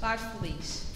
Lar Feliz.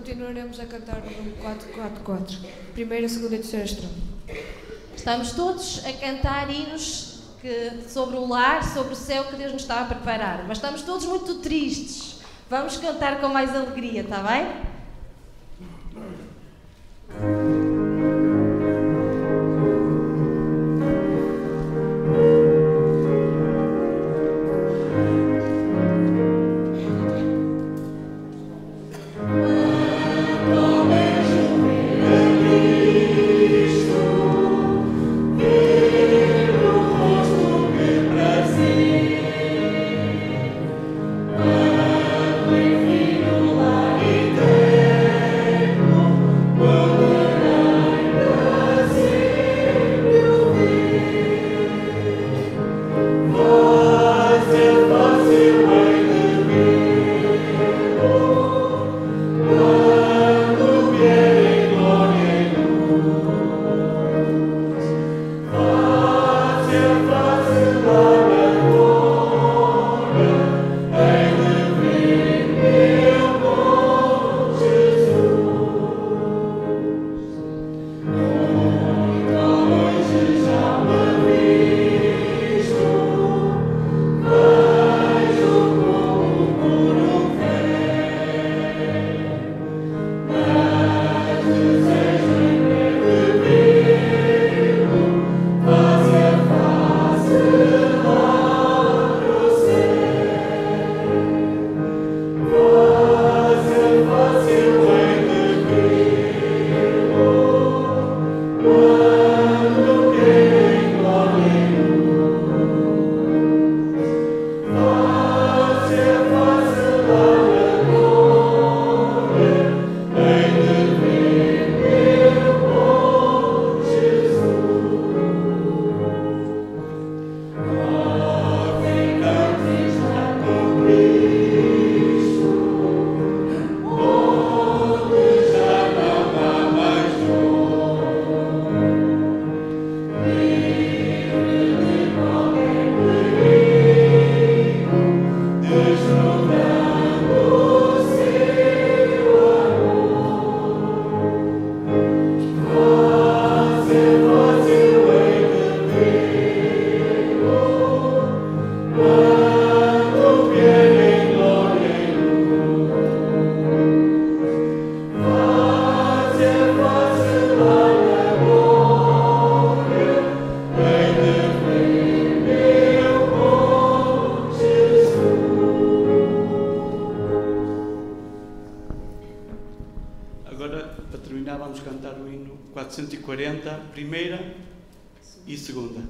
Continuaremos a cantar o número 444, primeira, segunda e terceira estrofe. Estamos todos a cantar hinos sobre o lar, sobre o céu que Deus nos está a preparar. Mas estamos todos muito tristes. Vamos cantar com mais alegria, está bem? Vamos cantar o hino 440, primeira e segunda.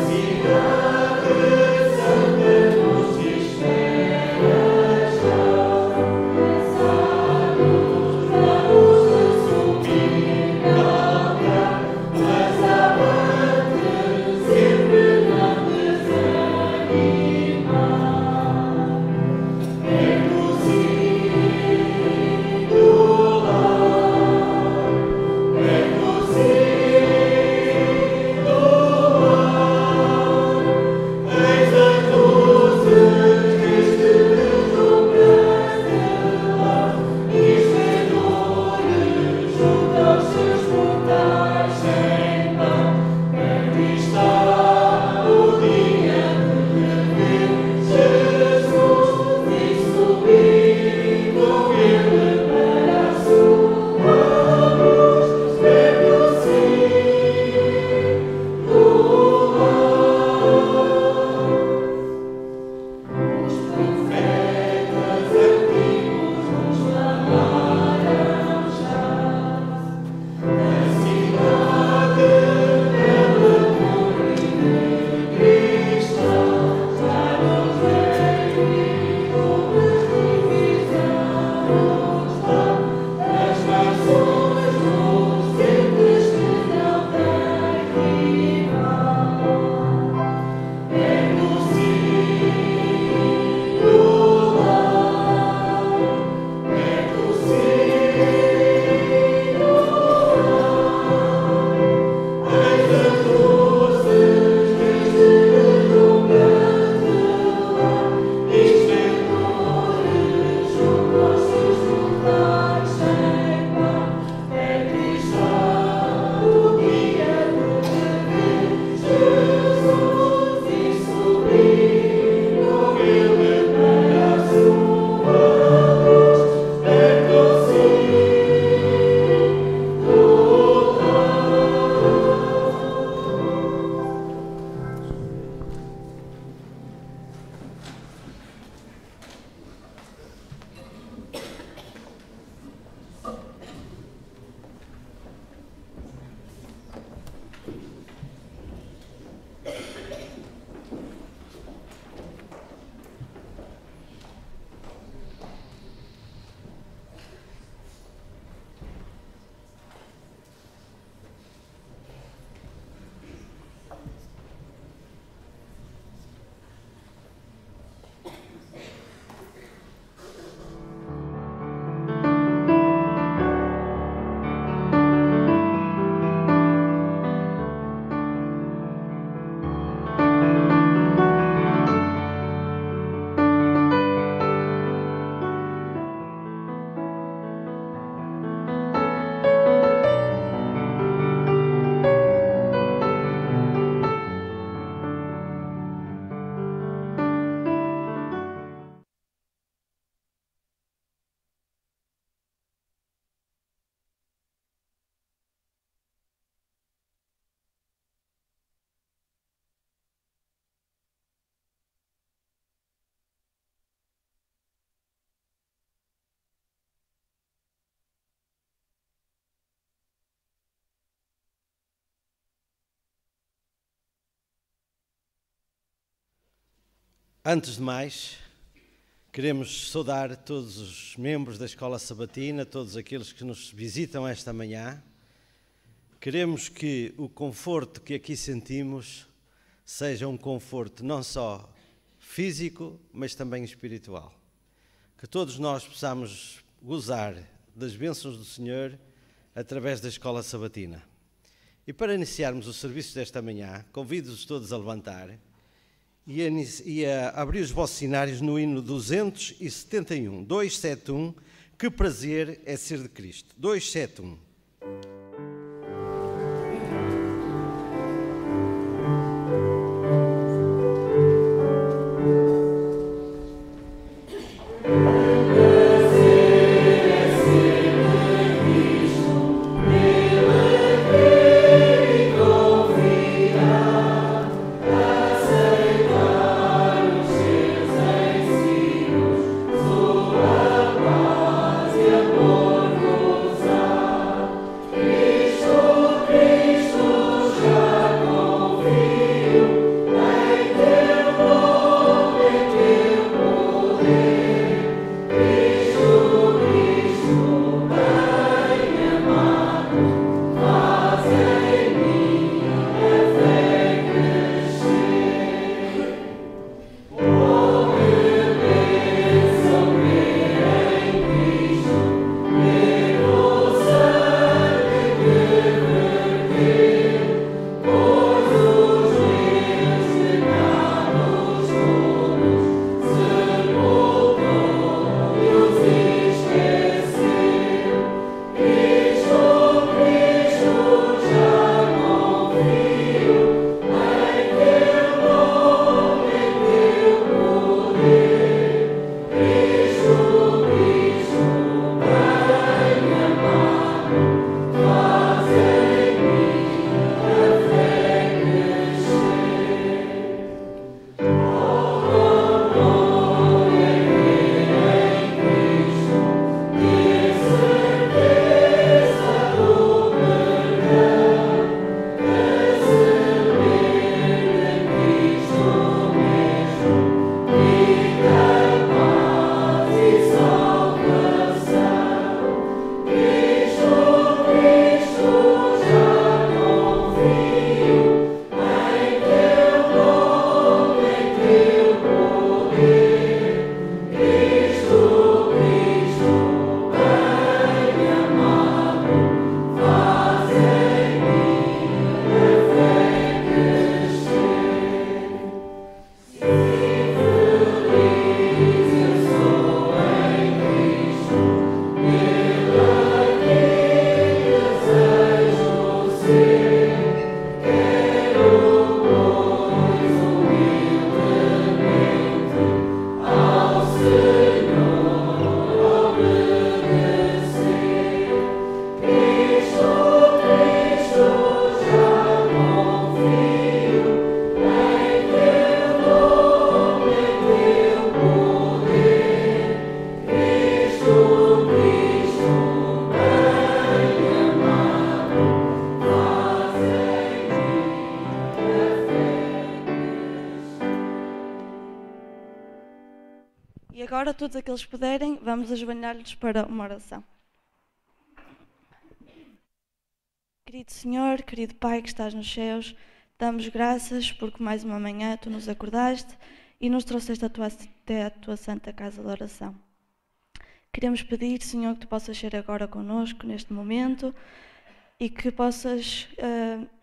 Cidade santa nos espera já. Antes de mais, queremos saudar todos os membros da Escola Sabatina, todos aqueles que nos visitam esta manhã. Queremos que o conforto que aqui sentimos seja um conforto não só físico, mas também espiritual. Que todos nós possamos gozar das bênçãos do Senhor através da Escola Sabatina. E para iniciarmos o serviço desta manhã, convido-os todos a levantar e a abrir os vossos cenários no hino 271, 271, que prazer é ser de Cristo. 271. E agora, todos aqueles que puderem, vamos ajoelhar-nos para uma oração. Querido Senhor, querido Pai que estás nos céus, damos graças porque mais uma manhã Tu nos acordaste e nos trouxeste até a Tua santa casa de oração. Queremos pedir, Senhor, que Tu possas ser agora connosco neste momento e que possas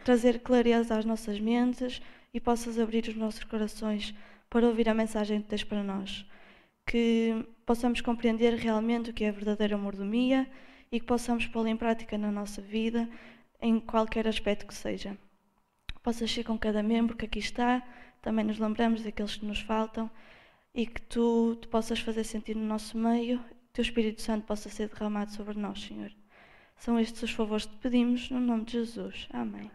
trazer clareza às nossas mentes e possas abrir os nossos corações para ouvir a mensagem que tens para nós. Que possamos compreender realmente o que é verdadeira mordomia e que possamos pô-la em prática na nossa vida, em qualquer aspecto que seja. Possas ser com cada membro que aqui está, também nos lembramos daqueles que nos faltam e que Tu te possas fazer sentir no nosso meio, que Teu Espírito Santo possa ser derramado sobre nós, Senhor. São estes os favores que te pedimos, no nome de Jesus. Amém.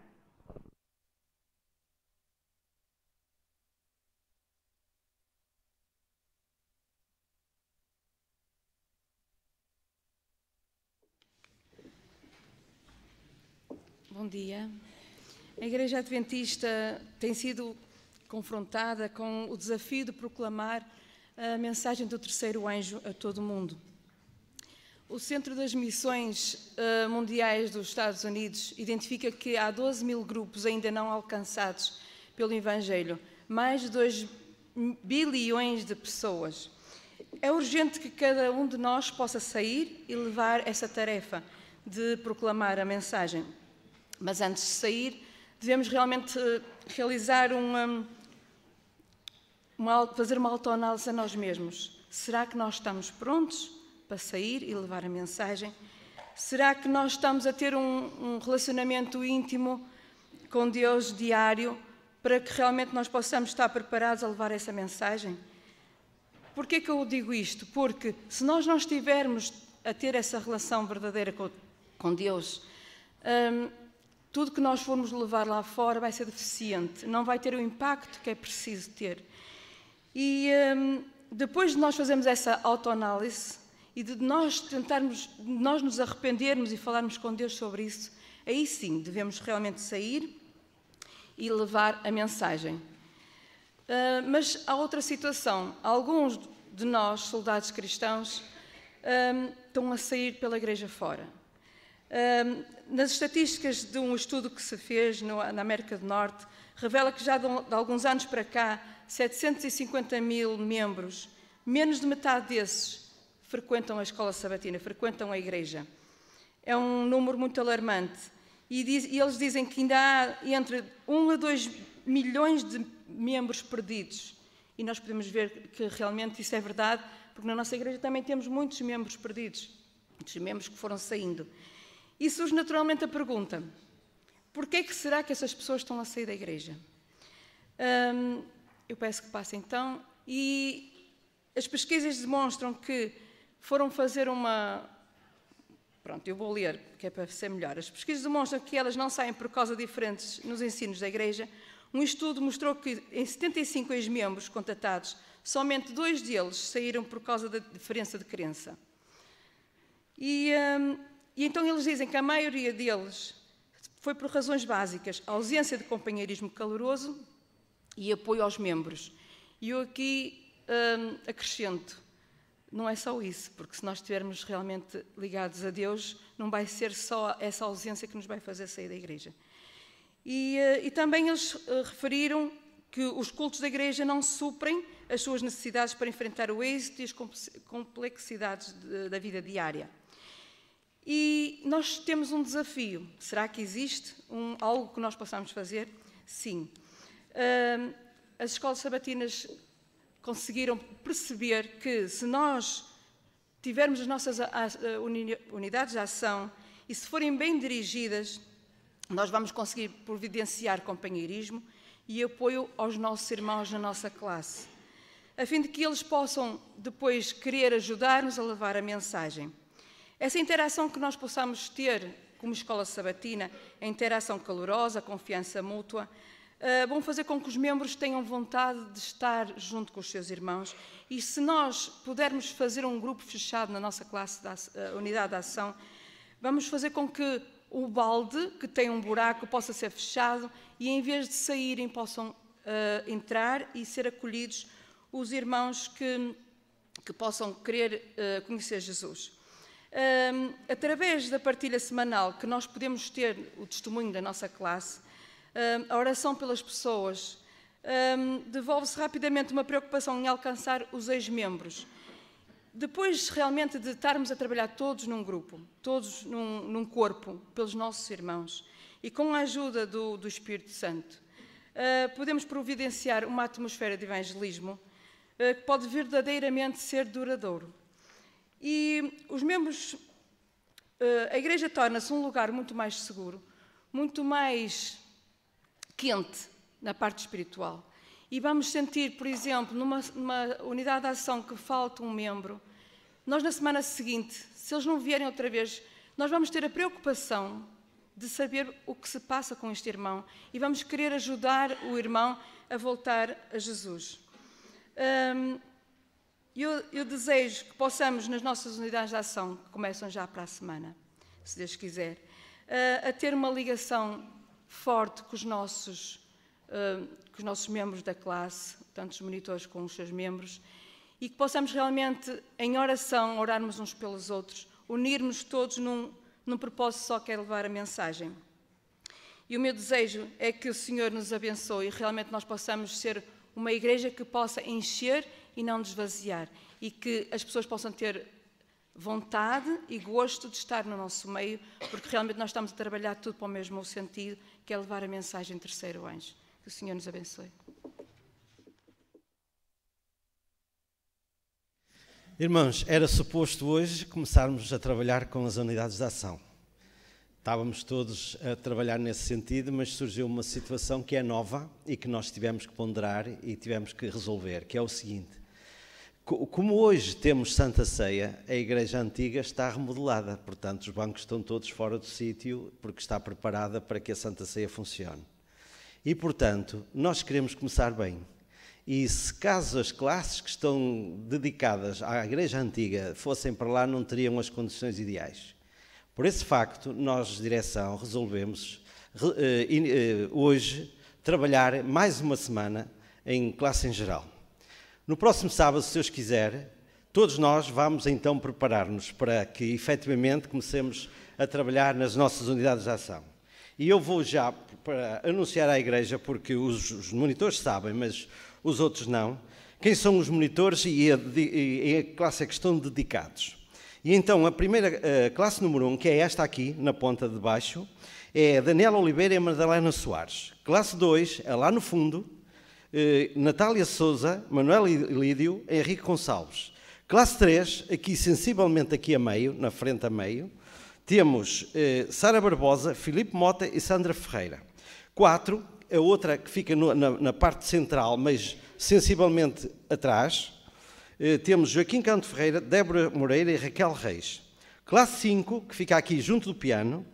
Bom dia. A Igreja Adventista tem sido confrontada com o desafio de proclamar a mensagem do terceiro anjo a todo o mundo. O Centro das Missões Mundiais dos Estados Unidos identifica que há 12 mil grupos ainda não alcançados pelo Evangelho, mais de 2 bilhões de pessoas. É urgente que cada um de nós possa sair e levar essa tarefa de proclamar a mensagem. Mas antes de sair, devemos realmente realizar fazer uma autoanálise a nós mesmos. Será que nós estamos prontos para sair e levar a mensagem? Será que nós estamos a ter um relacionamento íntimo com Deus diário para que realmente nós possamos estar preparados a levar essa mensagem? Porquê que eu digo isto? Porque se nós não estivermos a ter essa relação verdadeira com Deus, tudo que nós formos levar lá fora vai ser deficiente, não vai ter o impacto que é preciso ter. E depois de nós fazermos essa autoanálise e de nós nos arrependermos e falarmos com Deus sobre isso, aí sim devemos realmente sair e levar a mensagem. Mas há outra situação. Alguns de nós, soldados cristãos, estão a sair pela igreja fora. Nas estatísticas de um estudo que se fez na América do Norte, revela que já de alguns anos para cá, 750 mil membros, menos de metade desses frequentam a escola sabatina, frequentam a igreja. É um número muito alarmante. E eles dizem que ainda há entre 1 a 2 milhões de membros perdidos. E nós podemos ver que realmente isso é verdade, porque na nossa igreja também temos muitos membros perdidos, muitos membros que foram saindo. E surge naturalmente a pergunta: porquê é que será que essas pessoas estão a sair da igreja? Eu peço que passe então. E as pesquisas demonstram que foram fazer uma... Pronto, eu vou ler, que é para ser melhor. As pesquisas demonstram que elas não saem por causa diferentes nos ensinos da igreja. Um estudo mostrou que em 75 ex-membros contatados, somente 2 deles saíram por causa da diferença de crença. E então eles dizem que a maioria deles foi por razões básicas: ausência de companheirismo caloroso e apoio aos membros. E eu aqui acrescento: não é só isso, porque se nós estivermos realmente ligados a Deus, não vai ser só essa ausência que nos vai fazer sair da igreja. E também eles referiram que os cultos da igreja não suprem as suas necessidades para enfrentar o êxito e as complexidades da vida diária. E nós temos um desafio. Será que existe algo que nós possamos fazer? Sim. As escolas sabatinas conseguiram perceber que se nós tivermos as nossas unidades de ação e se forem bem dirigidas, nós vamos conseguir providenciar companheirismo e apoio aos nossos irmãos na nossa classe, a fim de que eles possam depois querer ajudar-nos a levar a mensagem. Essa interação que nós possamos ter como escola sabatina, a interação calorosa, a confiança mútua, vão fazer com que os membros tenham vontade de estar junto com os seus irmãos. E se nós pudermos fazer um grupo fechado na nossa classe, unidade de ação, vamos fazer com que o balde, que tem um buraco, possa ser fechado e, em vez de saírem, possam entrar e ser acolhidos os irmãos que possam querer conhecer Jesus. Através da partilha semanal que nós podemos ter o testemunho da nossa classe, a oração pelas pessoas, devolve-se rapidamente uma preocupação em alcançar os ex-membros. Depois realmente de estarmos a trabalhar todos num grupo, todos num corpo, pelos nossos irmãos, e com a ajuda do Espírito Santo, podemos providenciar uma atmosfera de evangelismo que pode verdadeiramente ser duradouro. E os membros, a igreja torna-se um lugar muito mais seguro, muito mais quente na parte espiritual. E vamos sentir, por exemplo, numa unidade de ação que falta um membro, nós na semana seguinte, se eles não vierem outra vez, nós vamos ter a preocupação de saber o que se passa com este irmão e vamos querer ajudar o irmão a voltar a Jesus. Eu desejo que possamos, nas nossas unidades de ação, que começam já para a semana, se Deus quiser, a ter uma ligação forte com os nossos com os nossos membros da classe, tanto os monitores como os seus membros, e que possamos realmente, em oração, orarmos uns pelos outros, unirmos todos num propósito só que é levar a mensagem. E o meu desejo é que o Senhor nos abençoe e realmente nós possamos ser uma igreja que possa encher e não desvaziar, e que as pessoas possam ter vontade e gosto de estar no nosso meio, porque realmente nós estamos a trabalhar tudo para o mesmo sentido, que é levar a mensagem terceiro anjo. Que o Senhor nos abençoe. Irmãos, era suposto hoje começarmos a trabalhar com as unidades de ação. Estávamos todos a trabalhar nesse sentido, mas surgiu uma situação que é nova e que nós tivemos que ponderar e tivemos que resolver, que é o seguinte. Como hoje temos Santa Ceia, a igreja antiga está remodelada, portanto os bancos estão todos fora do sítio porque está preparada para que a Santa Ceia funcione. E, portanto, nós queremos começar bem. E se caso as classes que estão dedicadas à igreja antiga fossem para lá, não teriam as condições ideais. Por esse facto, nós, direção, resolvemos hoje trabalhar mais uma semana em classe em geral. No próximo sábado, se Deus quiser, todos nós vamos então preparar-nos para que efetivamente comecemos a trabalhar nas nossas unidades de ação. E eu vou já para anunciar à igreja, porque os monitores sabem, mas os outros não, quem são os monitores e a classe é que estão dedicados. E então a primeira classe número 1, que é esta aqui, na ponta de baixo, é Daniela Oliveira e Madalena Soares. Classe 2 é lá no fundo, Natália Souza, Manuel Lídio, Henrique Gonçalves. Classe 3, aqui sensivelmente aqui a meio, na frente a meio, temos Sara Barbosa, Filipe Mota e Sandra Ferreira. 4, a outra que fica na parte central, mas sensivelmente atrás, temos Joaquim Canto Ferreira, Débora Moreira e Raquel Reis. Classe 5, que fica aqui junto do piano,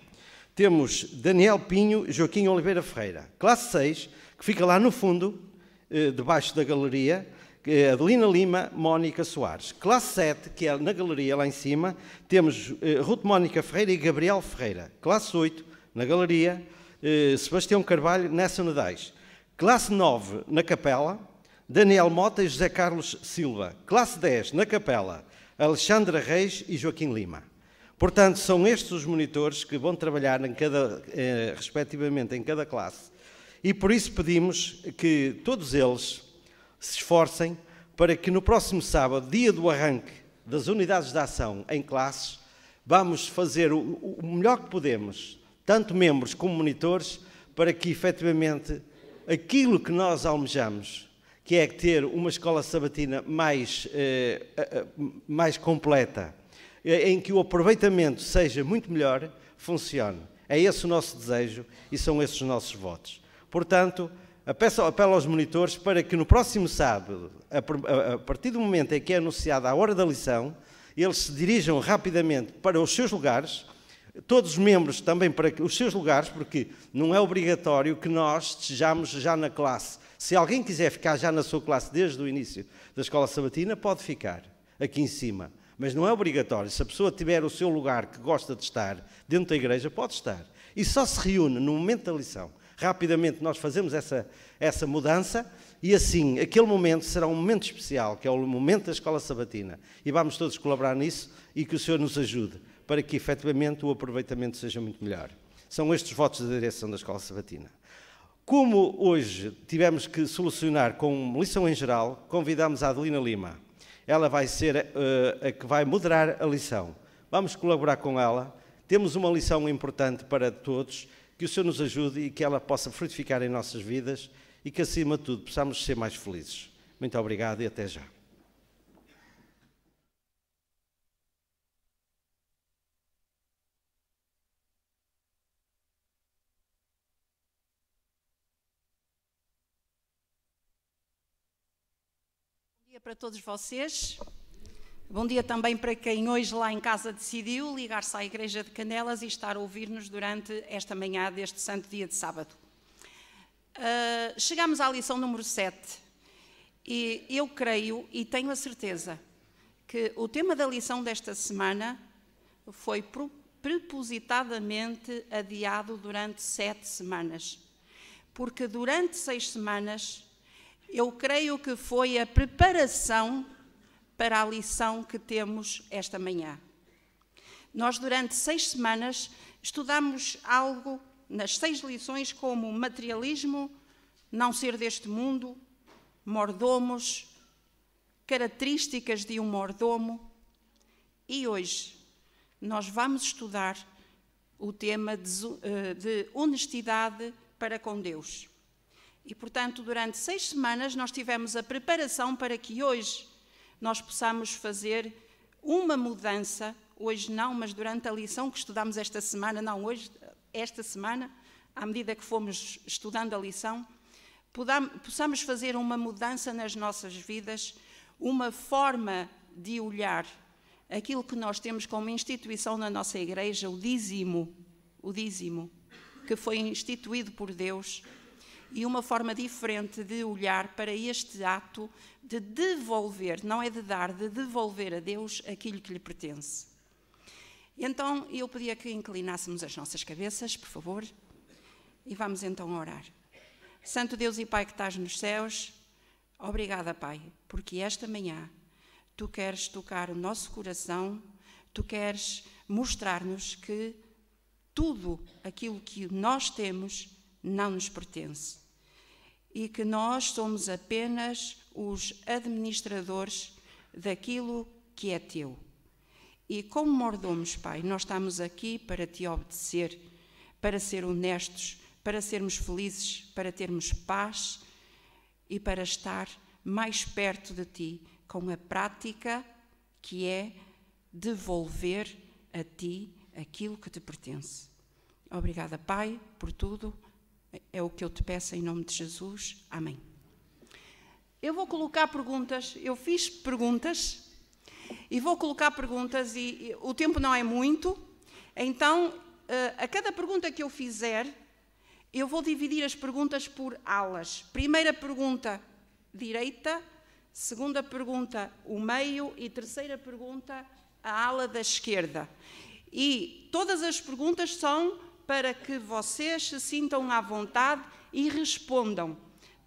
temos Daniel Pinho e Joaquim Oliveira Ferreira. Classe 6, que fica lá no fundo, debaixo da galeria, Adelina Lima, Mónica Soares. Classe 7, que é na galeria lá em cima, temos Ruth Mónica Ferreira e Gabriel Ferreira. Classe 8, na galeria, Sebastião Carvalho, Nessa Nedais. Classe 9, na capela, Daniel Mota e José Carlos Silva. Classe 10, na capela, Alexandra Reis e Joaquim Lima. Portanto, são estes os monitores que vão trabalhar respectivamente em cada classe. E por isso pedimos que todos eles se esforcem para que no próximo sábado, dia do arranque das unidades de ação em classes, vamos fazer o melhor que podemos, tanto membros como monitores, para que efetivamente aquilo que nós almejamos, que é ter uma escola sabatina mais completa, em que o aproveitamento seja muito melhor, funcione. É esse o nosso desejo e são esses os nossos votos. Portanto, apelo aos monitores para que no próximo sábado, a partir do momento em que é anunciada a hora da lição, eles se dirijam rapidamente para os seus lugares, todos os membros também para os seus lugares, porque não é obrigatório que nós estejamos já na classe. Se alguém quiser ficar já na sua classe desde o início da escola sabatina, pode ficar aqui em cima. Mas não é obrigatório. Se a pessoa tiver o seu lugar que gosta de estar dentro da igreja, pode estar. E só se reúne no momento da lição. Rapidamente nós fazemos essa mudança e assim, aquele momento será um momento especial, que é o momento da escola sabatina. E vamos todos colaborar nisso e que o Senhor nos ajude para que efetivamente o aproveitamento seja muito melhor. São estes os votos da direção da escola sabatina. Como hoje tivemos que solucionar com lição em geral, convidamos a Adelina Lima. Ela vai ser a que vai moderar a lição. Vamos colaborar com ela. Temos uma lição importante para todos, que o Senhor nos ajude e que ela possa frutificar em nossas vidas e que, acima de tudo, possamos ser mais felizes. Muito obrigado e até já. Bom dia para todos vocês. Bom dia também para quem hoje lá em casa decidiu ligar-se à Igreja de Canelas e estar a ouvir-nos durante esta manhã deste santo dia de sábado. Chegamos à lição número 7 e eu creio e tenho a certeza que o tema da lição desta semana foi propositadamente adiado durante 7 semanas. porque durante 6 semanas eu creio que foi a preparação para a lição que temos esta manhã. Nós durante 6 semanas estudamos algo nas 6 lições como materialismo, não ser deste mundo, mordomos, características de um mordomo. E hoje nós vamos estudar o tema de honestidade para com Deus. E, portanto, durante 6 semanas nós tivemos a preparação para que hoje nós possamos fazer uma mudança, hoje não, mas durante a lição que estudamos esta semana, não hoje, esta semana, à medida que fomos estudando a lição, possamos fazer uma mudança nas nossas vidas, uma forma de olhar aquilo que nós temos como instituição na nossa igreja, o dízimo, que foi instituído por Deus, e uma forma diferente de olhar para este ato de devolver, não é de dar, de devolver a Deus aquilo que lhe pertence. Então, eu pedia que inclinássemos as nossas cabeças, por favor, e vamos então orar. Santo Deus e Pai que estás nos céus, obrigada, Pai, porque esta manhã Tu queres tocar o nosso coração, Tu queres mostrar-nos que tudo aquilo que nós temos não nos pertence e que nós somos apenas os administradores daquilo que é Teu. E como mordomos, Pai, nós estamos aqui para Te obedecer, para ser honestos, para sermos felizes, para termos paz e para estar mais perto de Ti, com a prática que é devolver a Ti aquilo que Te pertence. Obrigada, Pai, por tudo. É o que eu Te peço em nome de Jesus. Amém. Eu vou colocar perguntas. Eu fiz perguntas e vou colocar perguntas e o tempo não é muito. Então, a cada pergunta que eu fizer, eu vou dividir as perguntas por alas. Primeira pergunta, direita. Segunda pergunta, o meio. E terceira pergunta, a ala da esquerda. E todas as perguntas são para que vocês se sintam à vontade e respondam.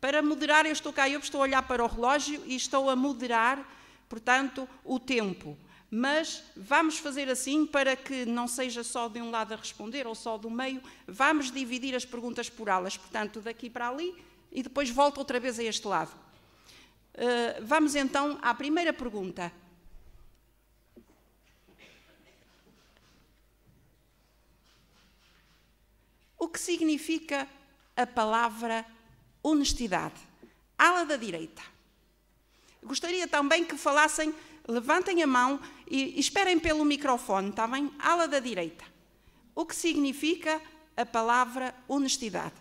Para moderar, eu estou a olhar para o relógio e estou a moderar, portanto, o tempo. Mas vamos fazer assim para que não seja só de um lado a responder ou só do meio. Vamos dividir as perguntas por alas, portanto, daqui para ali e depois volto outra vez a este lado. Vamos então à primeira pergunta. O que significa a palavra honestidade? Ala da direita. Gostaria também que falassem, levantem a mão e esperem pelo microfone, está bem? Ala da direita. O que significa a palavra honestidade?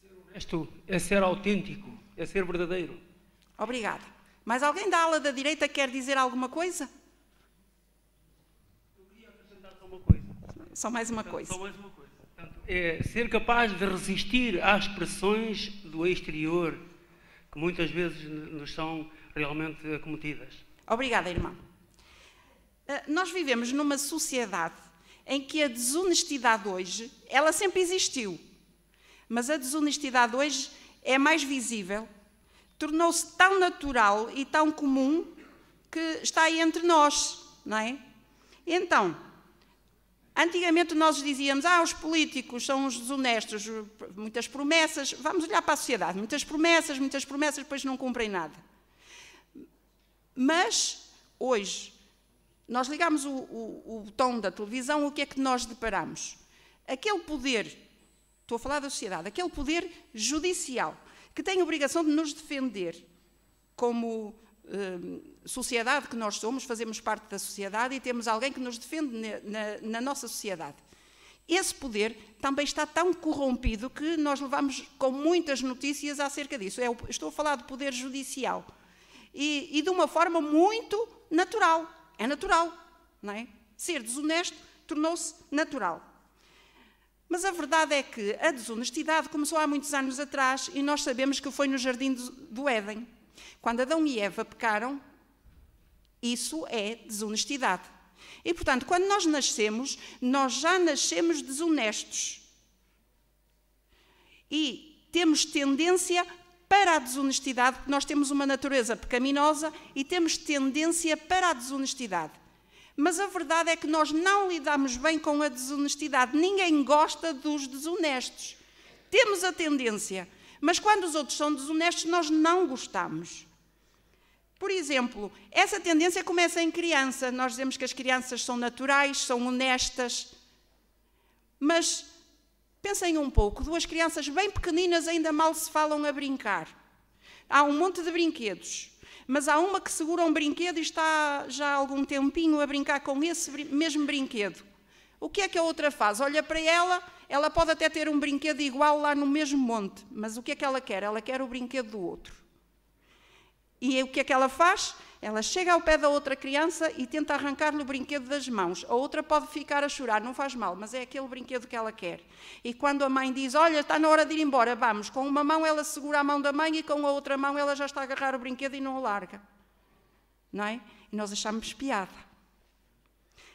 Ser honesto é ser autêntico, é ser verdadeiro. Obrigada. Mas alguém da ala da direita quer dizer alguma coisa? Eu queria acrescentar só uma coisa. Só mais uma coisa. Só mais uma coisa. Portanto, é ser capaz de resistir às pressões do exterior, que muitas vezes nos são realmente acometidas. Obrigada, irmão. Nós vivemos numa sociedade em que a desonestidade hoje, ela sempre existiu, mas a desonestidade hoje é mais visível, tornou-se tão natural e tão comum que está aí entre nós, não é? Então, antigamente nós dizíamos, os políticos são os desonestos, muitas promessas, vamos olhar para a sociedade, muitas promessas, depois não cumprem nada. Mas, hoje, nós ligamos o botão da televisão, o que é que nós deparamos? Aquele poder, estou a falar da sociedade, aquele poder judicial, que tem a obrigação de nos defender como sociedade que nós somos, fazemos parte da sociedade e temos alguém que nos defende na nossa sociedade. Esse poder também está tão corrompido que nós levamos com muitas notícias acerca disso. Estou a falar do poder judicial. E de uma forma muito natural. É natural, não é? Ser desonesto tornou-se natural. Mas a verdade é que a desonestidade começou há muitos anos atrás e nós sabemos que foi no Jardim do Éden. Quando Adão e Eva pecaram, isso é desonestidade. E, portanto, quando nós nascemos, nós já nascemos desonestos. E temos tendência para a desonestidade, porque nós temos uma natureza pecaminosa e temos tendência para a desonestidade. Mas a verdade é que nós não lidamos bem com a desonestidade. Ninguém gosta dos desonestos. Temos a tendência, mas quando os outros são desonestos, nós não gostamos. Por exemplo, essa tendência começa em criança. Nós dizemos que as crianças são naturais, são honestas. Mas pensem um pouco, 2 crianças bem pequeninas ainda mal se falam a brincar. Há um monte de brinquedos, mas há uma que segura um brinquedo e está já há algum tempinho a brincar com esse mesmo brinquedo. O que é que a outra faz? Olha para ela pode até ter um brinquedo igual lá no mesmo monte, mas o que é que ela quer? Ela quer o brinquedo do outro. E o que é que ela faz? Ela chega ao pé da outra criança e tenta arrancar-lhe o brinquedo das mãos. A outra pode ficar a chorar, não faz mal, mas é aquele brinquedo que ela quer. E quando a mãe diz, olha, está na hora de ir embora, vamos, com uma mão ela segura a mão da mãe e com a outra mão ela já está a agarrar o brinquedo e não o larga. Não é? E nós achamos piada.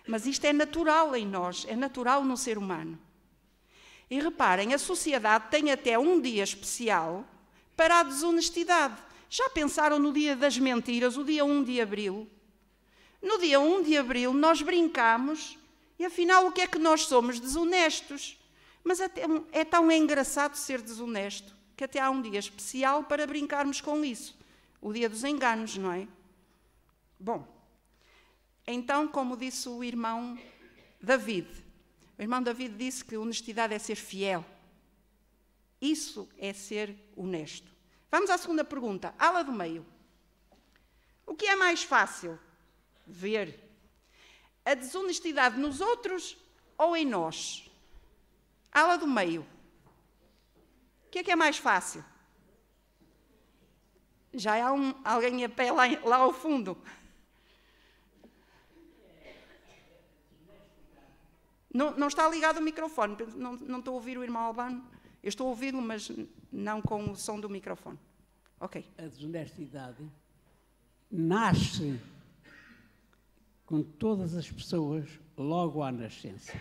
Mas isto é natural em nós, é natural no ser humano. E reparem, a sociedade tem até um dia especial para a desonestidade. Já pensaram no dia das mentiras, o dia 1 de Abril? No dia 1 de Abril nós brincamos e afinal o que é que nós somos? Desonestos. Mas até é tão engraçado ser desonesto que até há um dia especial para brincarmos com isso. O dia dos enganos, não é? Bom, então, como disse o irmão David, o irmão David disse que honestidade é ser fiel. Isso é ser honesto. Vamos à segunda pergunta, ala do meio. O que é mais fácil ver? A desonestidade nos outros ou em nós? Ala do meio. O que é mais fácil? Já há alguém a pé lá ao fundo. Não está ligado o microfone, não estou a ouvir o irmão Albano. Eu estou a ouvi-lo, mas não com o som do microfone. Ok. A desonestidade nasce com todas as pessoas logo à nascença.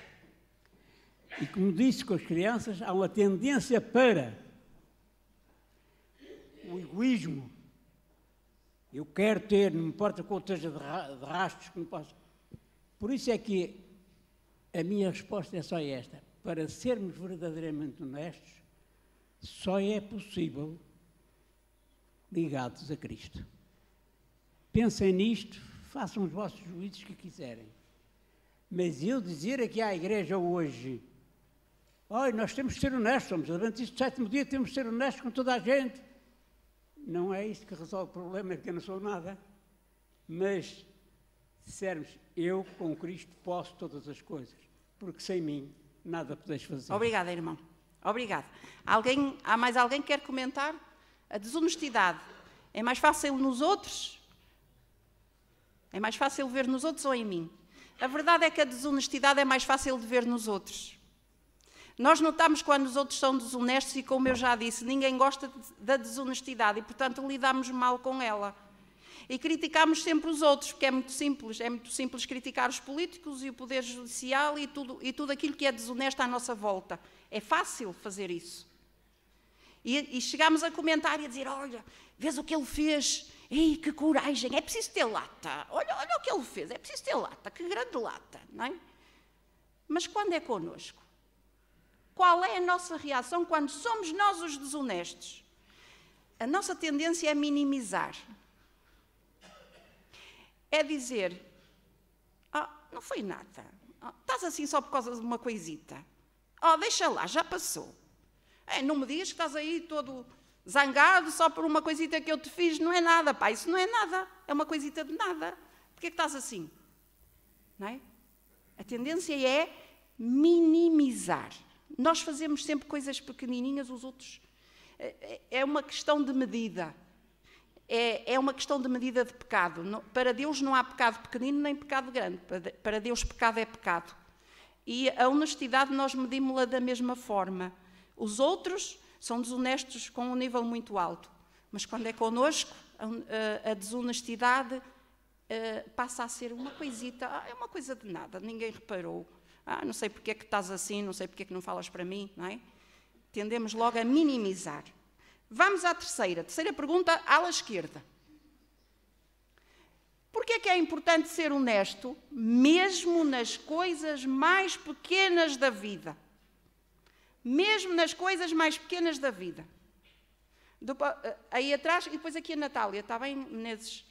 E como disse com as crianças, há uma tendência para o egoísmo. Eu quero ter, não importa quanto esteja de rastros, que não posso. Por isso é que a minha resposta é só esta. Para sermos verdadeiramente honestos, só é possível ligados a Cristo. Pensem nisto, façam os vossos juízos que quiserem. Mas eu dizer aqui à igreja hoje, olha, nós temos que ser honestos, somos adventistas do 7º dia, temos que ser honestos com toda a gente. Não é isso que resolve o problema, porque eu não sou nada. Mas, dissermos, eu com Cristo posso todas as coisas, porque sem mim nada podeis fazer. Obrigada, irmão. Obrigada. Há mais alguém que quer comentar? A desonestidade é mais fácil nos outros? É mais fácil ver nos outros ou em mim? A verdade é que a desonestidade é mais fácil de ver nos outros. Nós notamos quando os outros são desonestos e, como eu já disse, ninguém gosta da desonestidade e, portanto, lidamos mal com ela. E criticamos sempre os outros, porque é muito simples criticar os políticos e o poder judicial e tudo aquilo que é desonesto à nossa volta. É fácil fazer isso. E chegamos a comentar e a dizer, olha, vês o que ele fez? Ei, que coragem, é preciso ter lata. Olha o que ele fez, é preciso ter lata, que grande lata, não é? Mas quando é connosco? Qual é a nossa reação quando somos nós os desonestos? A nossa tendência é minimizar. É dizer, não foi nada, estás assim só por causa de uma coisita. Deixa lá, já passou. Não me digas que estás aí todo zangado só por uma coisita que eu te fiz. Não é nada, pá, isso não é nada. É uma coisita de nada. Porquê que estás assim? Não é? A tendência é minimizar. Nós fazemos sempre coisas pequenininhas, os outros. É uma questão de medida. É uma questão de medida de pecado. Para Deus não há pecado pequenino nem pecado grande. Para Deus pecado é pecado. E a honestidade nós medimos-la da mesma forma. Os outros são desonestos com um nível muito alto. Mas quando é connosco, a desonestidade passa a ser uma coisita. É uma coisa de nada, ninguém reparou. Não sei porque é que estás assim, não sei porque é que não falas para mim, não é? tendemos logo a minimizar. Vamos à terceira pergunta, ala esquerda. Porquê é que é importante ser honesto, mesmo nas coisas mais pequenas da vida? Mesmo nas coisas mais pequenas da vida. Aí atrás, e depois aqui a Natália, está bem, Menezes?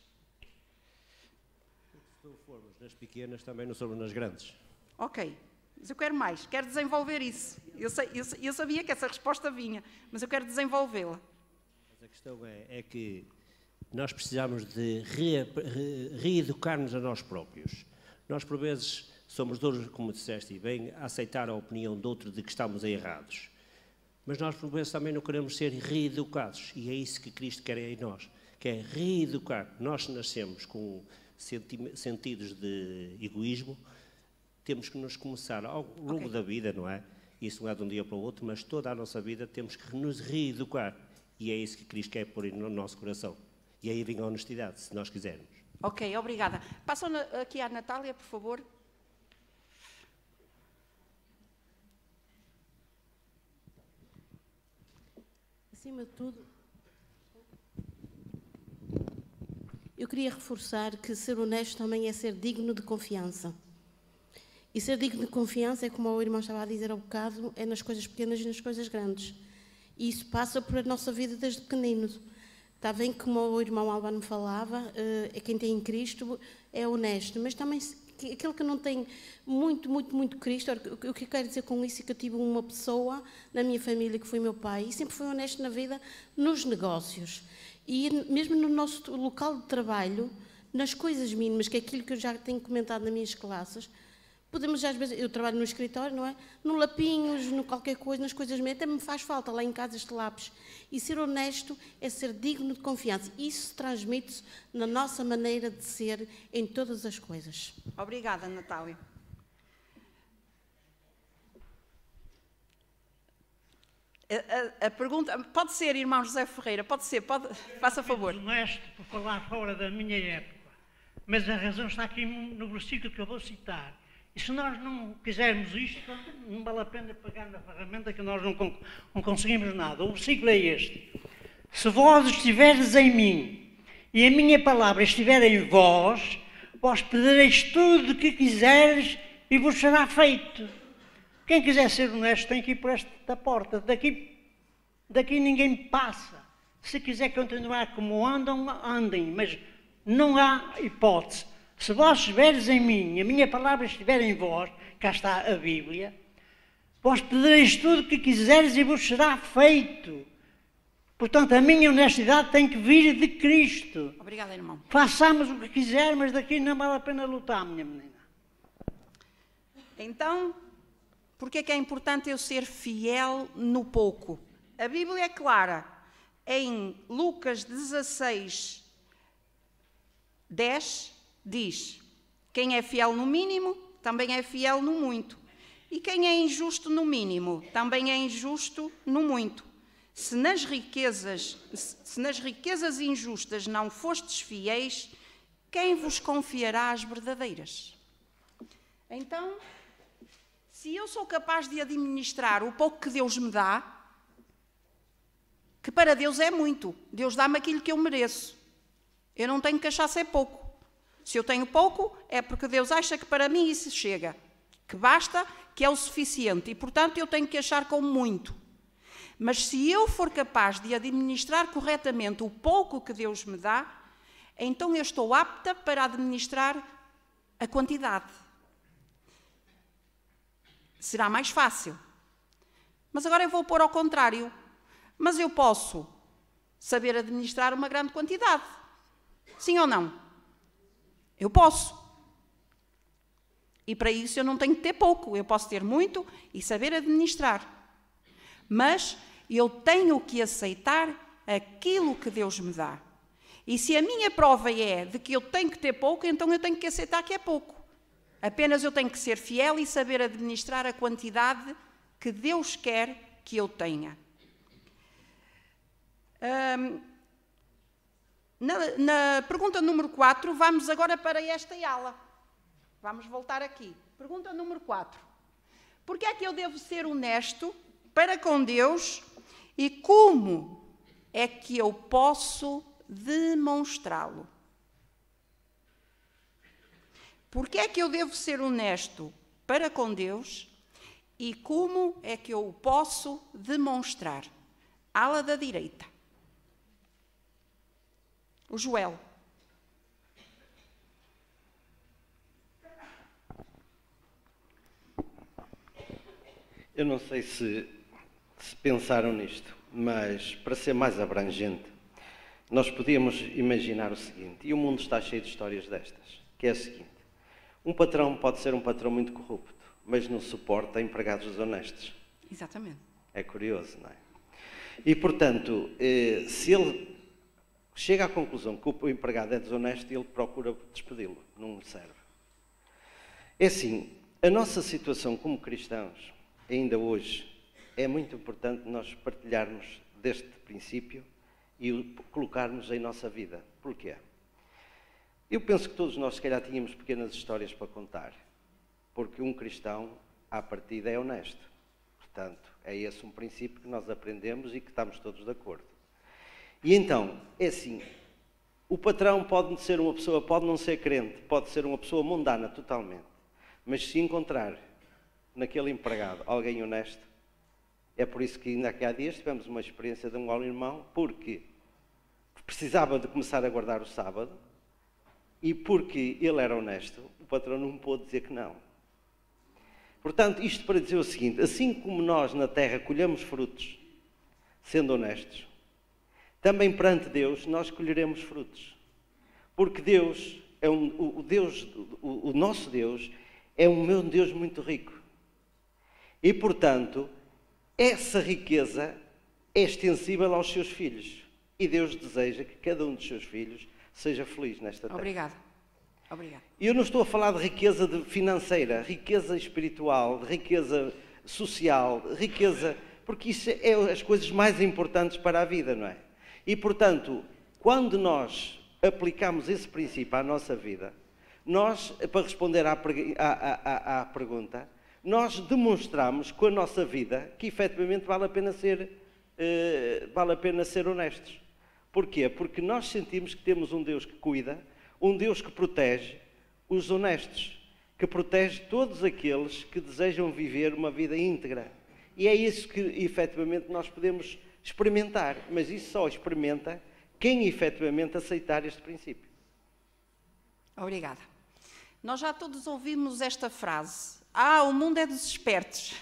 Se não formos nas pequenas, também não somos nas grandes. Ok, mas eu quero mais, quero desenvolver isso. Eu sabia que essa resposta vinha, mas eu quero desenvolvê-la. Mas a questão é que nós precisamos de reeducar-nos a nós próprios. Nós, por vezes, somos duros, como disseste, e bem, a aceitar a opinião de outro de que estamos errados. Mas nós, por vezes, também não queremos ser reeducados. E é isso que Cristo quer em nós, que é reeducar. Nós nascemos com sentidos de egoísmo, temos que nos começar ao longo da vida, não é? Isso não é de um dia para o outro, mas toda a nossa vida temos que nos reeducar. E é isso que Cristo quer pôr no nosso coração. E aí vem a honestidade, se nós quisermos. Ok, obrigada. Passam aqui à Natália, por favor. Acima de tudo, eu queria reforçar que ser honesto também é ser digno de confiança. E ser digno de confiança é, como o irmão estava a dizer há bocado, é nas coisas pequenas e nas coisas grandes. E isso passa por a nossa vida desde pequeninos. Está bem, como o irmão Albano falava, é quem tem Cristo é honesto, mas também aquele que não tem muito Cristo, o que eu quero dizer com isso é que eu tive uma pessoa na minha família que foi meu pai e sempre foi honesto na vida, nos negócios. E mesmo no nosso local de trabalho, nas coisas mínimas, que é aquilo que eu já tenho comentado nas minhas classes, podemos, às vezes, eu trabalho no escritório, não é? No lapinhos, no qualquer coisa, nas coisas mínimas, até me faz falta lá em casa este lápis. E ser honesto é ser digno de confiança. Isso transmite-se na nossa maneira de ser em todas as coisas. Obrigada, Natália. A pergunta, pode ser, irmão José Ferreira, pode ser, faça favor. Eu sou honesto por falar fora da minha época, mas a razão está aqui no versículo que eu vou citar. E se nós não quisermos isto, não vale a pena pagar na ferramenta que nós não conseguimos nada. O versículo é este. Se vós estiveres em mim e a minha palavra estiver em vós, vós pedireis tudo o que quiseres e vos será feito. Quem quiser ser honesto tem que ir por esta porta. Daqui ninguém passa. Se quiser continuar como andam, andem, mas não há hipótese. Se vós estiveres em mim e a minha palavra estiver em vós, cá está a Bíblia, vós pedireis tudo o que quiseres e vos será feito. Portanto, a minha honestidade tem que vir de Cristo. Obrigada, irmão. Façamos o que quiser, mas daqui não vale a pena lutar, minha menina. Então, por que é importante eu ser fiel no pouco? A Bíblia é clara. Em Lucas 16, 10, diz: quem é fiel no mínimo, também é fiel no muito. E quem é injusto no mínimo, também é injusto no muito. Se nas riquezas injustas não fostes fiéis, quem vos confiará as verdadeiras? Então, se eu sou capaz de administrar o pouco que Deus me dá, que para Deus é muito, Deus dá-me aquilo que eu mereço. Eu não tenho que achar ser pouco. Se eu tenho pouco, é porque Deus acha que para mim isso chega, que basta, que é o suficiente, e portanto eu tenho que achar como muito. Mas se eu for capaz de administrar corretamente o pouco que Deus me dá, então eu estou apta para administrar a quantidade. Será mais fácil. Mas agora eu vou pôr ao contrário. Mas eu posso saber administrar uma grande quantidade. Sim ou não? Eu posso. E para isso eu não tenho que ter pouco. Eu posso ter muito e saber administrar. Mas eu tenho que aceitar aquilo que Deus me dá. E se a minha prova é de que eu tenho que ter pouco, então eu tenho que aceitar que é pouco. Apenas eu tenho que ser fiel e saber administrar a quantidade que Deus quer que eu tenha. Na pergunta número 4, vamos agora para esta ala. Vamos voltar aqui. Pergunta número 4. Por que é que eu devo ser honesto para com Deus e como é que eu posso demonstrá-lo? Porque é que eu devo ser honesto para com Deus e como é que eu o posso demonstrar? Ala da direita. O Joel. Eu não sei se pensaram nisto, mas para ser mais abrangente, nós podíamos imaginar o seguinte, e o mundo está cheio de histórias destas, que é o seguinte: um patrão pode ser um patrão muito corrupto, mas não suporta empregados desonestos. Exatamente. É curioso, não é? E, portanto, se ele chega à conclusão que o empregado é desonesto, ele procura despedi-lo, não lhe serve. É assim, a nossa situação como cristãos, ainda hoje, é muito importante nós partilharmos deste princípio e o colocarmos em nossa vida. Porquê? Eu penso que todos nós, se calhar, tínhamos pequenas histórias para contar, porque um cristão, à partida, é honesto. Portanto, é esse um princípio que nós aprendemos e que estamos todos de acordo. E então, é assim, o patrão pode ser uma pessoa, pode não ser crente, pode ser uma pessoa mundana totalmente, mas se encontrar naquele empregado alguém honesto, é por isso que ainda aqui há dias tivemos uma experiência de um irmão, porque precisava de começar a guardar o sábado, e porque ele era honesto, o patrão não pôde dizer que não. Portanto, isto para dizer o seguinte: assim como nós na terra colhemos frutos, sendo honestos, também perante Deus nós colheremos frutos. Porque Deus é o nosso Deus é um meu Deus muito rico. E, portanto, essa riqueza é extensível aos seus filhos. E Deus deseja que cada um dos seus filhos seja feliz nesta terra. Obrigada. Obrigada. E eu não estou a falar de riqueza financeira, riqueza espiritual, de riqueza social, riqueza... Porque isso é as coisas mais importantes para a vida, não é? E, portanto, quando nós aplicamos esse princípio à nossa vida, nós, para responder à pergunta, nós demonstramos com a nossa vida que, efetivamente, vale a pena ser honestos. Porquê? Porque nós sentimos que temos um Deus que cuida, um Deus que protege os honestos, que protege todos aqueles que desejam viver uma vida íntegra. E é isso que, efetivamente, nós podemos experimentar, mas isso só experimenta quem, efetivamente, aceitar este princípio. Obrigada. Nós já todos ouvimos esta frase. O mundo é dos espertos.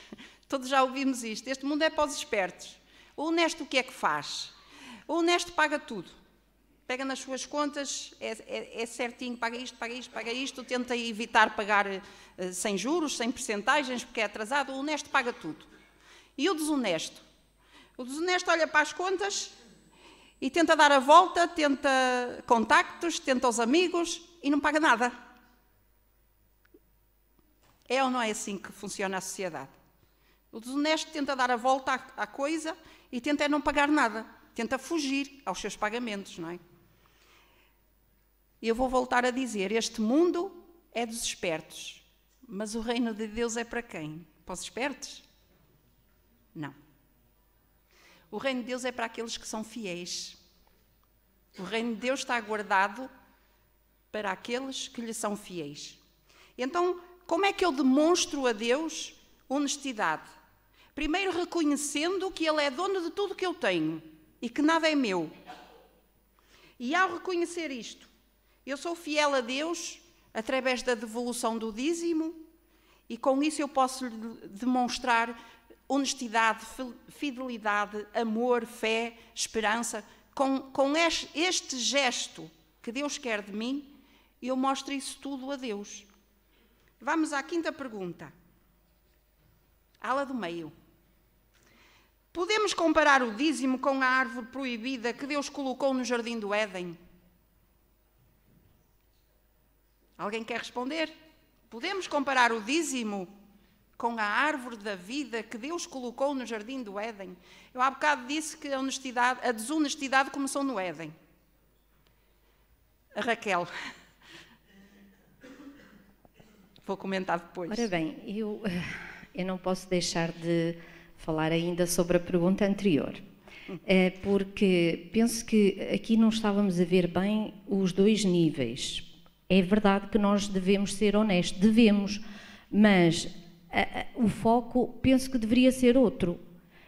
Todos já ouvimos isto. Este mundo é para os espertos. O honesto o que é que faz? O honesto paga tudo. Pega nas suas contas, é certinho, paga isto, tenta evitar pagar sem juros, sem percentagens, porque é atrasado. O honesto paga tudo. E o desonesto? O desonesto olha para as contas e tenta dar a volta, tenta contactos, tenta os amigos e não paga nada. É ou não é assim que funciona a sociedade? O desonesto tenta dar a volta à coisa e tenta não pagar nada. Tenta fugir aos seus pagamentos, não é? E eu vou voltar a dizer, este mundo é dos espertos, mas o reino de Deus é para quem? Para os espertos? Não. O reino de Deus é para aqueles que são fiéis. O reino de Deus está guardado para aqueles que lhe são fiéis. Então, como é que eu demonstro a Deus honestidade? Primeiro, reconhecendo que Ele é dono de tudo que eu tenho e que nada é meu. E ao reconhecer isto, eu sou fiel a Deus através da devolução do dízimo e com isso eu posso demonstrar honestidade, fidelidade, amor, fé, esperança. Com este gesto que Deus quer de mim, eu mostro isso tudo a Deus. Vamos à quinta pergunta. Ala do meio. Podemos comparar o dízimo com a árvore proibida que Deus colocou no jardim do Éden? Alguém quer responder? Podemos comparar o dízimo com a árvore da vida que Deus colocou no jardim do Éden? Eu há bocado disse que a desonestidade começou no Éden. A Raquel. Vou comentar depois. Ora bem, eu não posso deixar de falar ainda sobre a pergunta anterior, porque penso que aqui não estávamos a ver bem os dois níveis. É verdade que nós devemos ser honestos, devemos, mas o foco penso que deveria ser outro.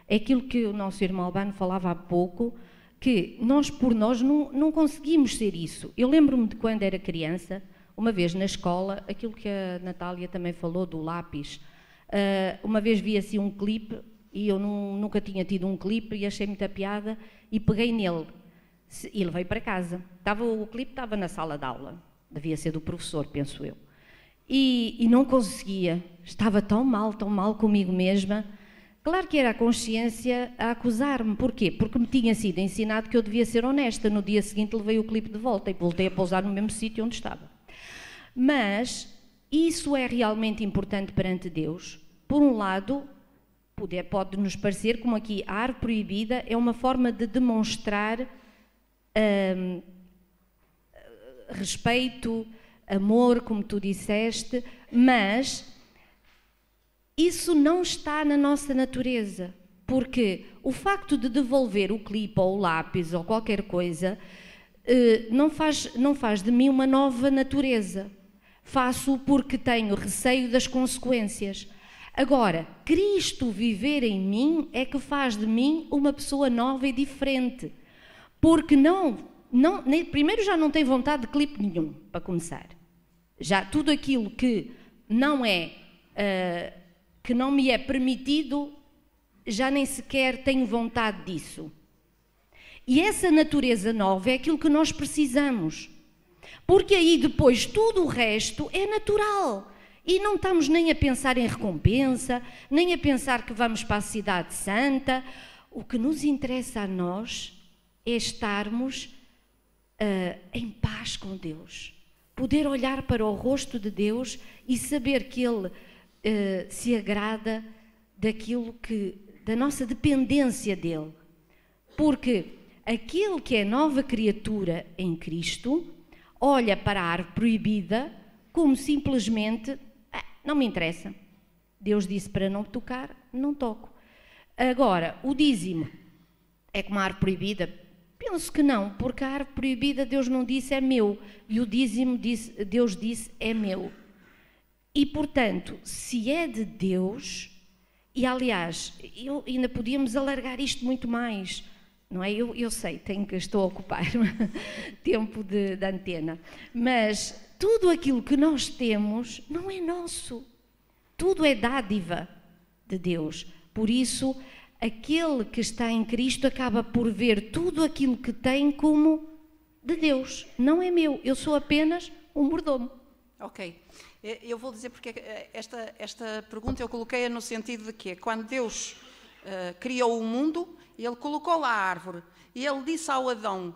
É aquilo que o nosso irmão Albano falava há pouco, que nós por nós não conseguimos ser isso. Eu lembro-me de quando era criança, uma vez na escola, aquilo que a Natália também falou do lápis, uma vez vi assim um clipe, e eu nunca tinha tido um clipe e achei muita piada, e peguei nele, e levei para casa. O clipe estava na sala de aula, devia ser do professor, penso eu, e não conseguia, estava tão mal comigo mesma. Claro que era a consciência a acusar-me. Porquê? Porque me tinha sido ensinado que eu devia ser honesta. No dia seguinte levei o clipe de volta e voltei a pousar no mesmo sítio onde estava. Mas isso é realmente importante perante Deus. Por um lado, pode-nos parecer como aqui a árvore proibida é uma forma de demonstrar respeito, amor, como tu disseste, mas isso não está na nossa natureza, porque o facto de devolver o clipe ou o lápis ou qualquer coisa não faz de mim uma nova natureza. Faço porque tenho receio das consequências. Agora, Cristo viver em mim é que faz de mim uma pessoa nova e diferente, porque primeiro já não tenho vontade de clipe nenhum, para começar. Já tudo aquilo que não me é permitido, já nem sequer tenho vontade disso. E essa natureza nova é aquilo que nós precisamos. Porque aí depois tudo o resto é natural. E não estamos nem a pensar em recompensa, nem a pensar que vamos para a cidade santa. O que nos interessa a nós é estarmos em paz com Deus. Poder olhar para o rosto de Deus e saber que Ele se agrada da nossa dependência dele. Porque aquele que é nova criatura em Cristo olha para a árvore proibida como simplesmente, não me interessa. Deus disse para não tocar, não toco. Agora, o dízimo é como a árvore proibida? Penso que não, porque a árvore proibida Deus não disse é meu, e o dízimo Deus disse é meu. E, portanto, se é de Deus, e aliás, ainda podíamos alargar isto muito mais, não é? Eu sei, estou a ocupar tempo de antena, mas tudo aquilo que nós temos não é nosso, tudo é dádiva de Deus. Por isso, aquele que está em Cristo acaba por ver tudo aquilo que tem como de Deus, não é meu, eu sou apenas um mordomo. Ok. Eu vou dizer porque esta pergunta eu coloquei-a no sentido de que quando Deus criou o mundo, Ele colocou lá a árvore e Ele disse ao Adão,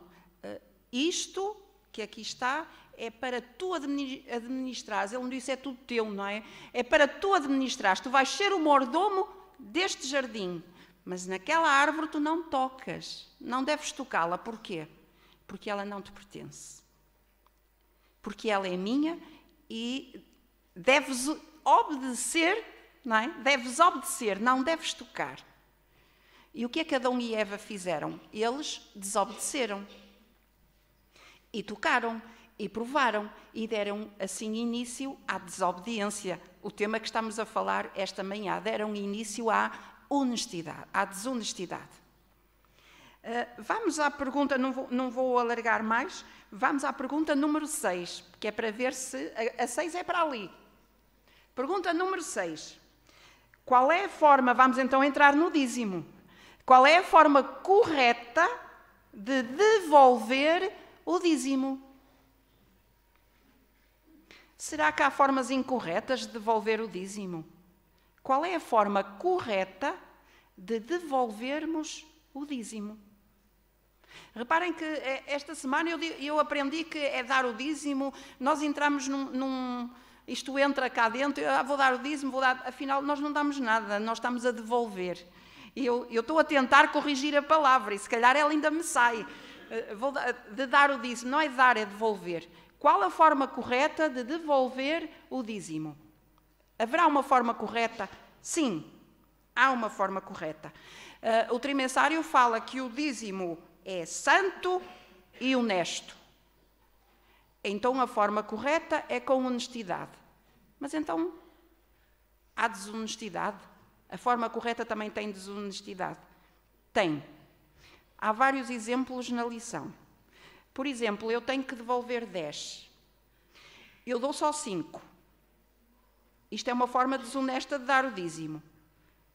isto que aqui está é para tu administrares. Ele não disse é tudo teu, não é? É para tu administrares, tu vais ser o mordomo deste jardim, mas naquela árvore tu não tocas, não deves tocá-la. Porquê? Porque ela não te pertence. Porque ela é minha e deves obedecer, não é? Deves obedecer, não deves tocar. E o que é que Adão e Eva fizeram? Eles desobedeceram. E tocaram, e provaram, e deram assim início à desobediência. O tema que estamos a falar esta manhã, deram início à honestidade, à desonestidade. Vamos à pergunta, não vou alargar mais, vamos à pergunta número 6, que é para ver se... A 6 é para ali. Pergunta número 6. Qual é a forma, vamos então entrar no dízimo, qual é a forma correta de devolver o dízimo? Será que há formas incorretas de devolver o dízimo? Qual é a forma correta de devolvermos o dízimo? Reparem que esta semana eu aprendi que é dar o dízimo, nós entramos isto entra cá dentro, vou dar o dízimo, afinal nós não damos nada, nós estamos a devolver. E eu estou a tentar corrigir a palavra e se calhar ela ainda me sai. De dar o dízimo, não é dar, é devolver. Qual a forma correta de devolver o dízimo? Haverá uma forma correta? Sim. Há uma forma correta. O trimesário fala que o dízimo é santo e honesto. Então a forma correta é com honestidade. Mas então há desonestidade? A forma correta também tem desonestidade? Tem. Há vários exemplos na lição. Por exemplo, eu tenho que devolver 10. Eu dou só 5. Isto é uma forma desonesta de dar o dízimo.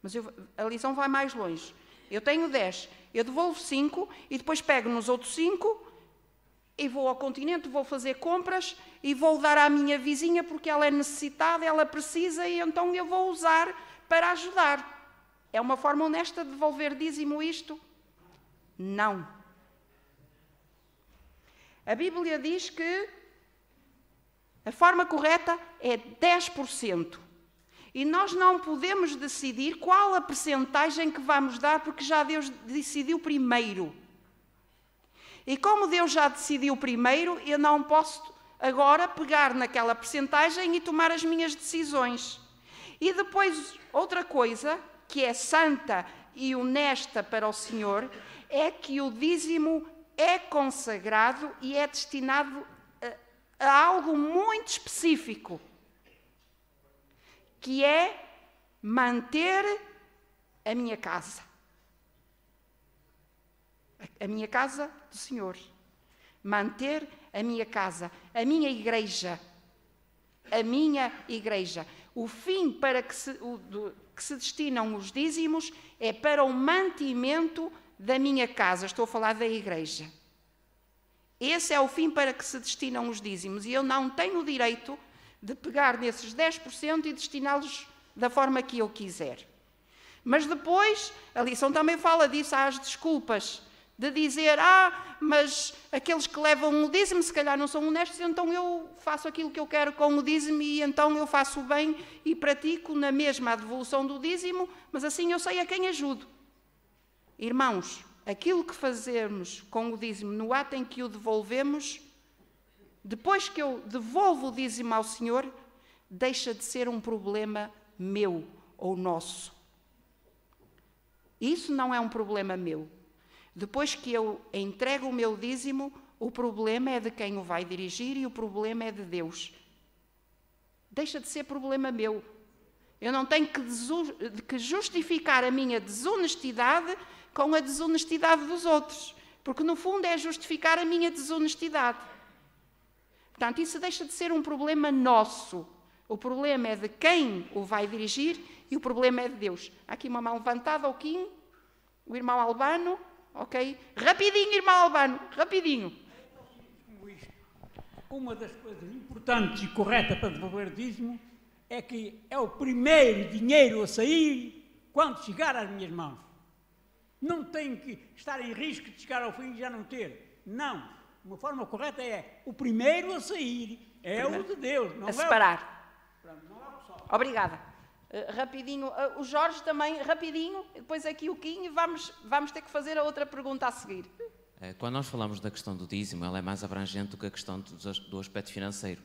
Mas a lição vai mais longe. Eu tenho 10, eu devolvo 5 e depois pego nos outros 5 e vou ao continente, vou fazer compras e vou dar à minha vizinha porque ela é necessitada, ela precisa e então eu vou usar para ajudar. É uma forma honesta de devolver dízimo isto? Não. A Bíblia diz que a forma correta é 10%. E nós não podemos decidir qual a percentagem que vamos dar, porque já Deus decidiu primeiro. E como Deus já decidiu primeiro, eu não posso agora pegar naquela percentagem e tomar as minhas decisões. E depois, outra coisa, que é santa e honesta para o Senhor, é que o dízimo é consagrado e é destinado a algo muito específico, que é manter a minha casa. A minha casa do Senhor. Manter a minha casa, a minha igreja. A minha igreja. O fim para que se destinam os dízimos é para o mantimento da minha casa. Estou a falar da igreja. Esse é o fim para que se destinam os dízimos. E eu não tenho o direito de pegar nesses 10% e destiná-los da forma que eu quiser. Mas depois, a lição também fala disso, há as desculpas, de dizer, mas aqueles que levam o dízimo se calhar não são honestos, então eu faço aquilo que eu quero com o dízimo e então eu faço o bem e pratico na mesma a devolução do dízimo, mas assim eu sei a quem ajudo. Irmãos, aquilo que fazemos com o dízimo no ato em que o devolvemos, depois que eu devolvo o dízimo ao Senhor, deixa de ser um problema meu ou nosso. Isso não é um problema meu. Depois que eu entrego o meu dízimo, o problema é de quem o vai dirigir e o problema é de Deus. Deixa de ser problema meu. Eu não tenho que justificar a minha desonestidade com a desonestidade dos outros, porque no fundo é justificar a minha desonestidade. Portanto, isso deixa de ser um problema nosso. O problema é de quem o vai dirigir e o problema é de Deus. Há aqui uma mão levantada, o Kim, o irmão Albano, ok? Rapidinho, irmão Albano, rapidinho. Uma das coisas importantes e corretas para devolver dízimo é que é o primeiro dinheiro a sair quando chegar às minhas mãos. Não tenho que estar em risco de chegar ao fim e já não ter. Não. Uma forma correta é o primeiro a sair. É o de Deus. Não a separar. Obrigada. Rapidinho. O Jorge também, rapidinho. Depois aqui o Kim e vamos ter que fazer a outra pergunta a seguir. Quando nós falamos da questão do dízimo, ela é mais abrangente do que a questão do aspecto financeiro.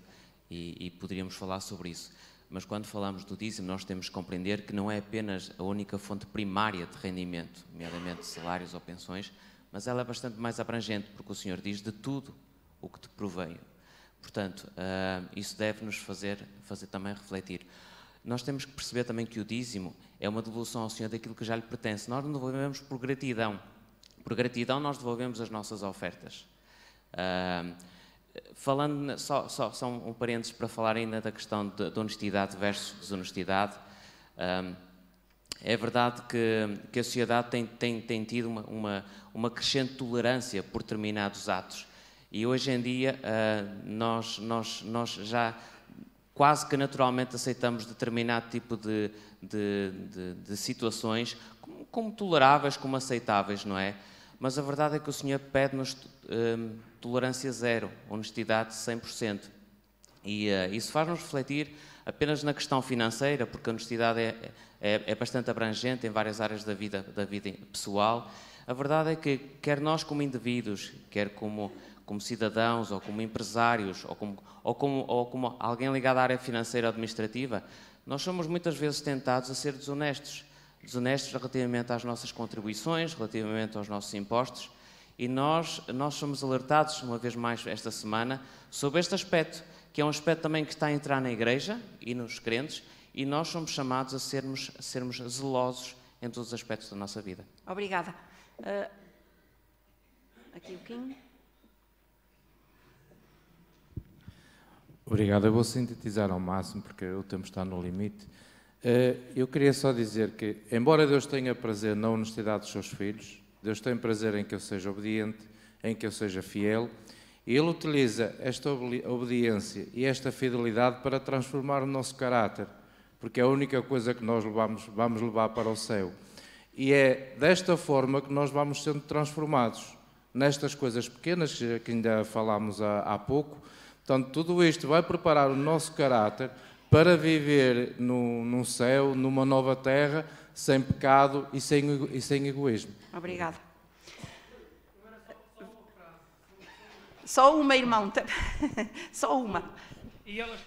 E poderíamos falar sobre isso. Mas quando falamos do dízimo, nós temos que compreender que não é apenas a única fonte primária de rendimento, nomeadamente salários ou pensões, mas ela é bastante mais abrangente, porque o Senhor diz de tudo o que te proveio. Portanto, isso deve nos fazer também refletir. Nós temos que perceber também que o dízimo é uma devolução ao Senhor daquilo que já lhe pertence. Nós não devolvemos por gratidão. Por gratidão nós devolvemos as nossas ofertas. Falando, só um parênteses para falar ainda da questão de honestidade versus desonestidade. É verdade que a sociedade tem tido uma crescente tolerância por determinados atos. E hoje em dia nós já quase que naturalmente aceitamos determinado tipo de situações como toleráveis, como aceitáveis, não é? Mas a verdade é que o Senhor pede-nos tolerância zero, honestidade 100%. E isso faz-nos refletir apenas na questão financeira, porque a honestidade é bastante abrangente em várias áreas da vida pessoal. A verdade é que, quer nós como indivíduos, quer como cidadãos, ou como empresários, ou como alguém ligado à área financeira ou administrativa, nós somos muitas vezes tentados a ser desonestos. desonestos relativamente às nossas contribuições, relativamente aos nossos impostos, e nós somos alertados, uma vez mais esta semana, sobre este aspecto, que é um aspecto também que está a entrar na Igreja e nos crentes, e nós somos chamados a sermos zelosos em todos os aspectos da nossa vida. Obrigada. Aqui o Quinho. Obrigado. Eu vou sintetizar ao máximo, porque o tempo está no limite. Eu queria só dizer que, embora Deus tenha prazer na honestidade dos seus filhos, Deus tem prazer em que eu seja obediente, em que eu seja fiel, e Ele utiliza esta obediência e esta fidelidade para transformar o nosso caráter, porque é a única coisa que nós vamos levar para o céu. E é desta forma que nós vamos sendo transformados, nestas coisas pequenas que ainda falámos há pouco. Portanto, tudo isto vai preparar o nosso caráter para viver num céu, numa nova terra, sem pecado e sem egoísmo. Obrigada. Só uma, irmão. Só uma. E ela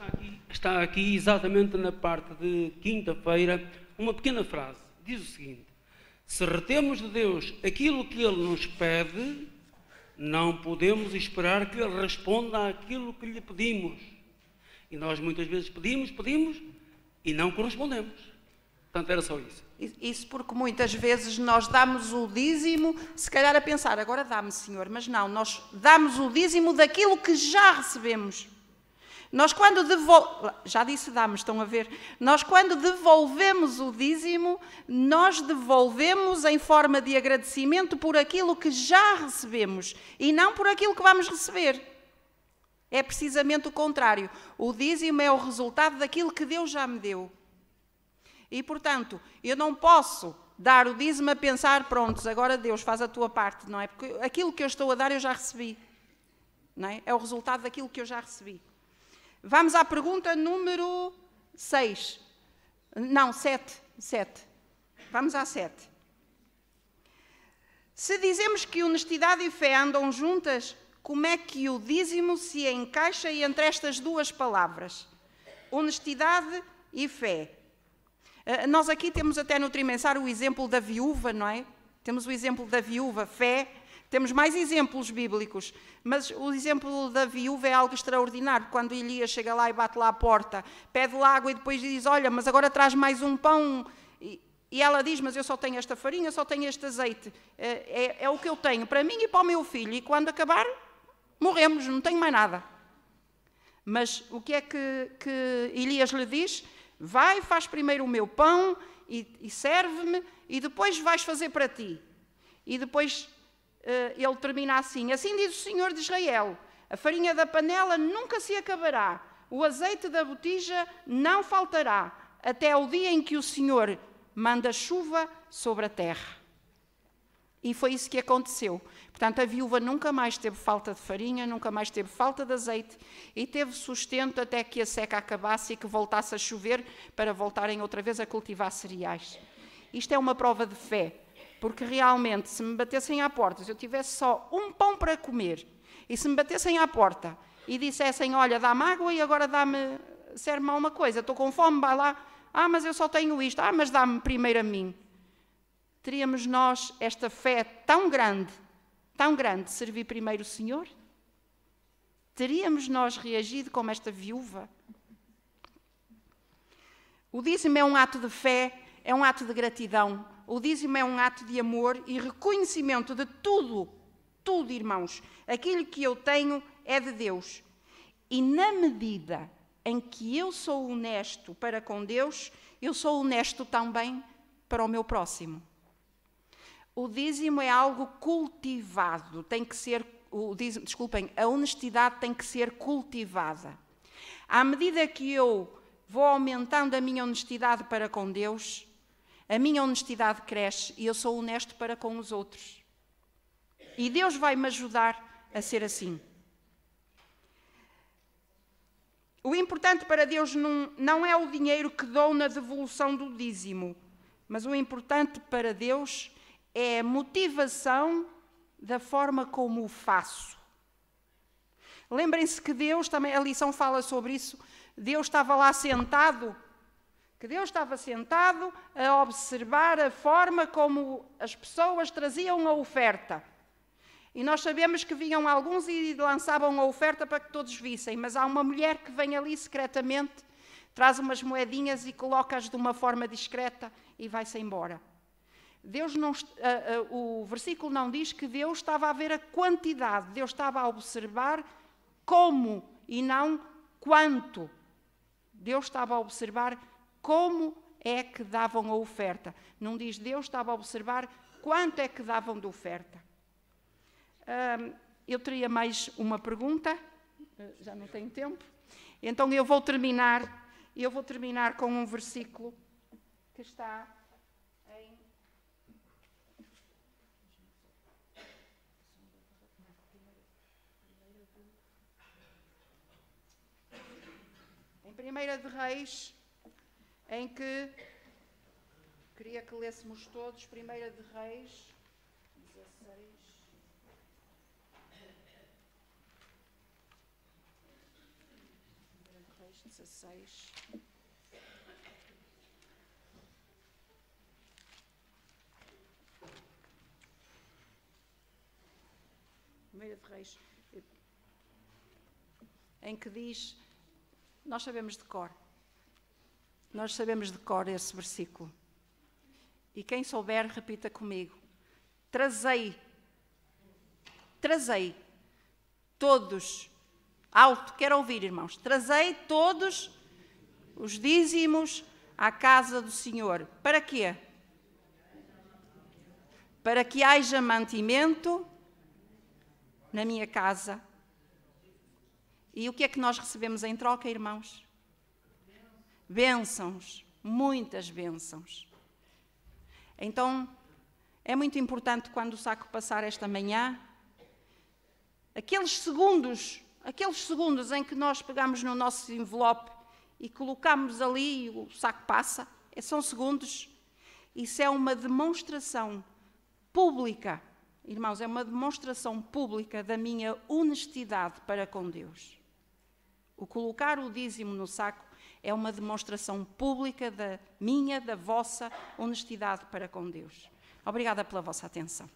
está aqui exatamente na parte de quinta-feira, uma pequena frase. Diz o seguinte: se retemos de Deus aquilo que Ele nos pede, não podemos esperar que Ele responda àquilo que lhe pedimos. E nós muitas vezes pedimos e não correspondemos. Portanto, era só isso. Isso porque muitas vezes nós damos o dízimo, se calhar a pensar, agora dá-me, Senhor, mas não, nós damos o dízimo daquilo que já recebemos. Nós quando já disse damos, estão a ver? Nós quando devolvemos o dízimo, nós devolvemos em forma de agradecimento por aquilo que já recebemos e não por aquilo que vamos receber. É precisamente o contrário. O dízimo é o resultado daquilo que Deus já me deu. E, portanto, eu não posso dar o dízimo a pensar, prontos, agora Deus faz a tua parte, não é? Porque aquilo que eu estou a dar eu já recebi. Não é? É o resultado daquilo que eu já recebi. Vamos à pergunta número 6. Não, 7. Vamos à 7. Se dizemos que honestidade e fé andam juntas, como é que o dízimo se encaixa entre estas duas palavras? Honestidade e fé. Nós aqui temos até no trimensário o exemplo da viúva, não é? Temos o exemplo da viúva, fé. Temos mais exemplos bíblicos, mas o exemplo da viúva é algo extraordinário. Quando Elias chega lá e bate lá à porta, pede lá água e depois diz, olha, mas agora traz mais um pão. E ela diz, mas eu só tenho esta farinha, só tenho este azeite. É o que eu tenho para mim e para o meu filho. E quando acabar, morremos, não tenho mais nada. Mas o que é que Elias lhe diz? Vai, faz primeiro o meu pão e serve-me e depois vais fazer para ti. E depois ele termina assim: assim diz o Senhor de Israel, a farinha da panela nunca se acabará, o azeite da botija não faltará, até o dia em que o Senhor manda chuva sobre a terra. E foi isso que aconteceu. Portanto, a viúva nunca mais teve falta de farinha, nunca mais teve falta de azeite e teve sustento até que a seca acabasse e que voltasse a chover para voltarem outra vez a cultivar cereais. Isto é uma prova de fé, porque realmente se me batessem à porta, se eu tivesse só um pão para comer e se me batessem à porta e dissessem, olha, dá-me água e agora serve-me uma coisa, estou com fome, vai lá, mas eu só tenho isto, mas dá-me primeiro a mim. Teríamos nós esta fé tão grande, de servir primeiro o Senhor? Teríamos nós reagido como esta viúva? O dízimo é um ato de fé, é um ato de gratidão. O dízimo é um ato de amor e reconhecimento de tudo, irmãos. Aquilo que eu tenho é de Deus. E na medida em que eu sou honesto para com Deus, eu sou honesto também para o meu próximo. O dízimo é algo cultivado, tem que ser, a honestidade tem que ser cultivada. À medida que eu vou aumentando a minha honestidade para com Deus, a minha honestidade cresce e eu sou honesto para com os outros. E Deus vai me ajudar a ser assim. O importante para Deus não é o dinheiro que dou na devolução do dízimo, mas o importante para Deus é a motivação da forma como o faço. Lembrem-se que Deus, também a lição fala sobre isso, Deus estava lá sentado, que Deus estava sentado a observar a forma como as pessoas traziam a oferta. E nós sabemos que vinham alguns e lançavam a oferta para que todos vissem, mas há uma mulher que vem ali secretamente, traz umas moedinhas e coloca-as de uma forma discreta e vai-se embora. Deus não, o versículo não diz que Deus estava a ver a quantidade, Deus estava a observar como e não quanto. Deus estava a observar como é que davam a oferta. Não diz Deus estava a observar quanto é que davam de oferta. Eu teria mais uma pergunta, já não tenho tempo. Então eu vou terminar com um versículo que está em 1 de Reis, em que queria que lêssemos todos, 1 de Reis 16. Reis 16. Primeira de Reis, em que diz, nós sabemos de cor esse versículo. E quem souber, repita comigo. Trazei todos, alto, quero ouvir, irmãos, trazei todos os dízimos à casa do Senhor. Para quê? Para que haja mantimento na minha casa. E o que é que nós recebemos em troca, irmãos? Bênçãos, muitas bênçãos. Então, é muito importante quando o saco passar esta manhã, aqueles segundos em que nós pegamos no nosso envelope e colocamos ali e o saco passa, são segundos. Isso é uma demonstração pública, irmãos, é uma demonstração pública da minha honestidade para com Deus. O colocar o dízimo no saco é uma demonstração pública da minha, da vossa honestidade para com Deus. Obrigada pela vossa atenção.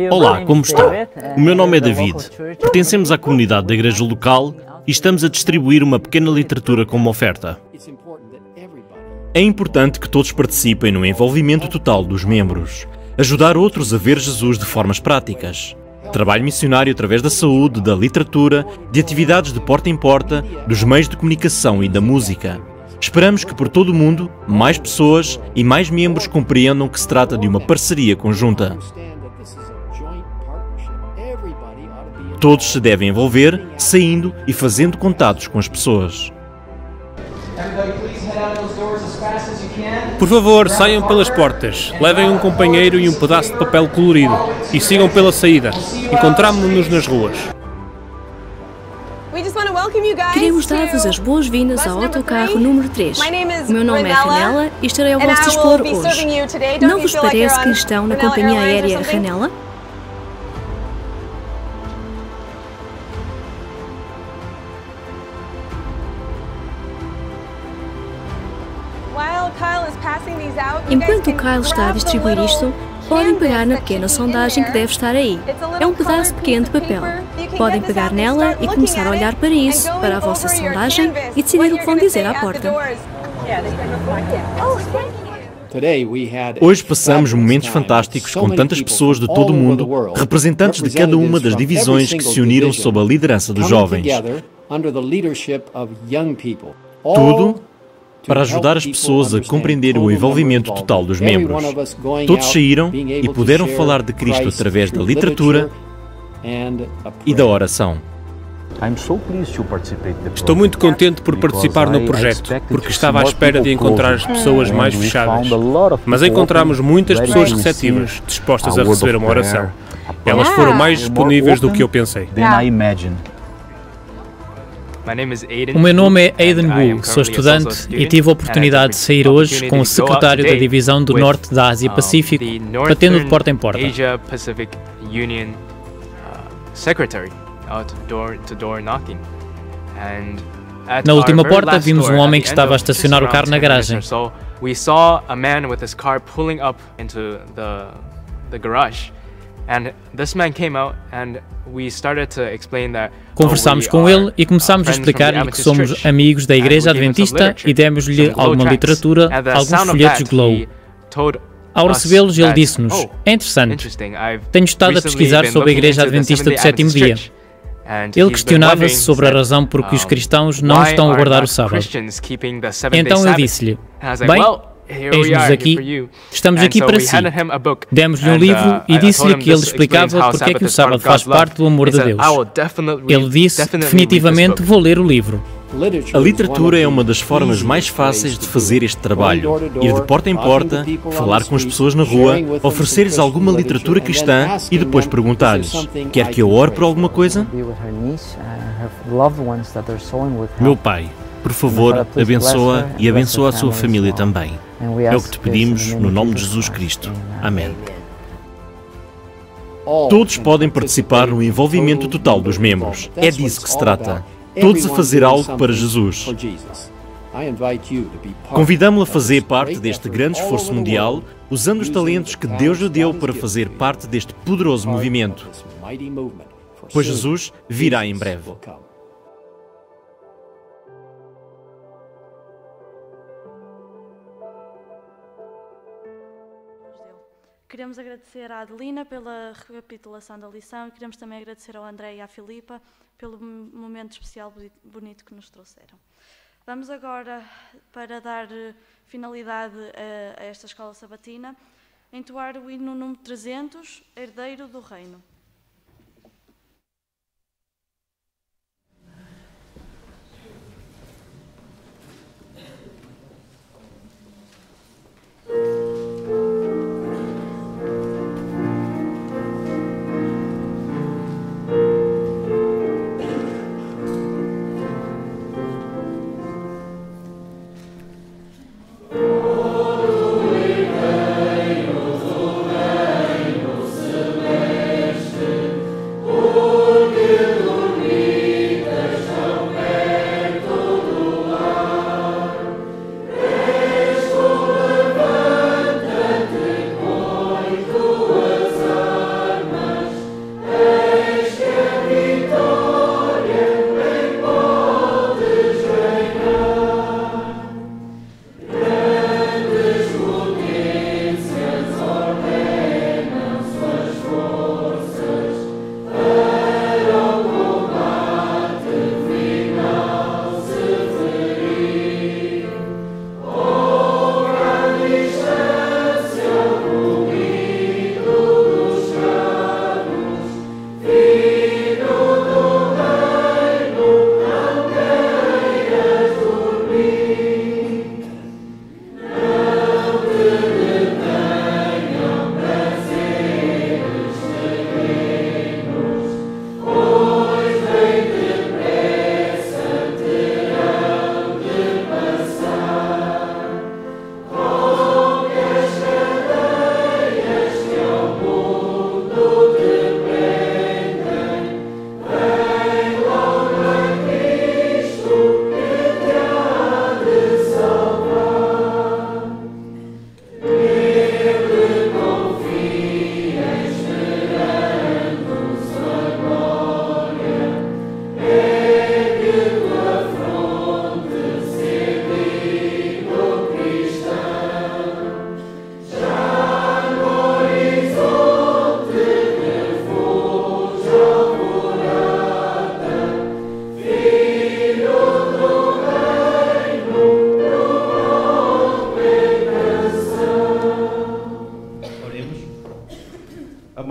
Olá, como está? O meu nome é David. Pertencemos à comunidade da igreja local e estamos a distribuir uma pequena literatura como oferta. É importante que todos participem no envolvimento total dos membros. Ajudar outros a ver Jesus de formas práticas. Trabalho missionário através da saúde, da literatura, de atividades de porta em porta, dos meios de comunicação e da música. Esperamos que por todo o mundo, mais pessoas e mais membros compreendam que se trata de uma parceria conjunta. Todos se devem envolver, saindo e fazendo contatos com as pessoas. Por favor, saiam pelas portas, levem um companheiro e um pedaço de papel colorido e sigam pela saída. Encontramo-nos nas ruas. Queremos dar-vos as boas-vindas ao autocarro número 3. O meu nome é Ranella e estarei ao vosso dispor hoje. Não vos parece que estão na companhia aérea Ranella? Enquanto o Kyle está a distribuir isto, podem pegar na pequena sondagem que deve estar aí. É um pedaço pequeno de papel. Podem pegar nela e começar a olhar para isso, para a vossa sondagem, e decidir o que vão dizer à porta. Hoje passamos momentos fantásticos com tantas pessoas de todo o mundo, representantes de cada uma das divisões que se uniram sob a liderança dos jovens. Tudo para ajudar as pessoas a compreender o envolvimento total dos membros. Todos saíram e puderam falar de Cristo através da literatura e da oração. Estou muito contente por participar no projeto, porque estava à espera de encontrar as pessoas mais fechadas. Mas encontramos muitas pessoas receptivas, dispostas a receber uma oração. Elas foram mais disponíveis do que eu pensei. O meu nome é Aidan Wu, sou estudante e tive a oportunidade de sair hoje com o secretário da Divisão do Norte da Ásia-Pacífico, batendo de porta em porta. Na última porta vimos um homem que estava a estacionar o carro na garagem. Conversámos com ele e começámos a explicar-lhe que somos amigos da Igreja Adventista e demos-lhe alguma literatura, alguns folhetos Glow. Ao recebê-los, ele disse-nos: "É interessante, tenho estado a pesquisar sobre a Igreja Adventista do Sétimo Dia." Ele questionava-se sobre a razão por que os cristãos não estão a guardar o sábado. Então eu disse-lhe: "Bem, eis-nos aqui, estamos aqui para si." Demos-lhe um livro e disse-lhe que ele explicava porque é que o sábado faz parte do amor de Deus. Ele disse: "Definitivamente vou ler o livro." A literatura é uma das formas mais fáceis de fazer este trabalho. Ir de porta em porta, falar com as pessoas na rua, oferecer-lhes alguma literatura cristã e depois perguntar-lhes: "Quer que eu ore por alguma coisa?" Meu pai, por favor, abençoa e abençoa a sua família também. É o que te pedimos no nome de Jesus Cristo. Amém. Todos podem participar no envolvimento total dos membros. É disso que se trata. Todos a fazer algo para Jesus. Convidamo-lo a fazer parte deste grande esforço mundial, usando os talentos que Deus lhe deu para fazer parte deste poderoso movimento. Pois Jesus virá em breve. Queremos agradecer à Adelina pela recapitulação da lição e queremos também agradecer ao André e à Filipa pelo momento especial bonito que nos trouxeram. Vamos agora, para dar finalidade a esta escola sabatina, entoar o hino número 300, Herdeiro do Reino. Deus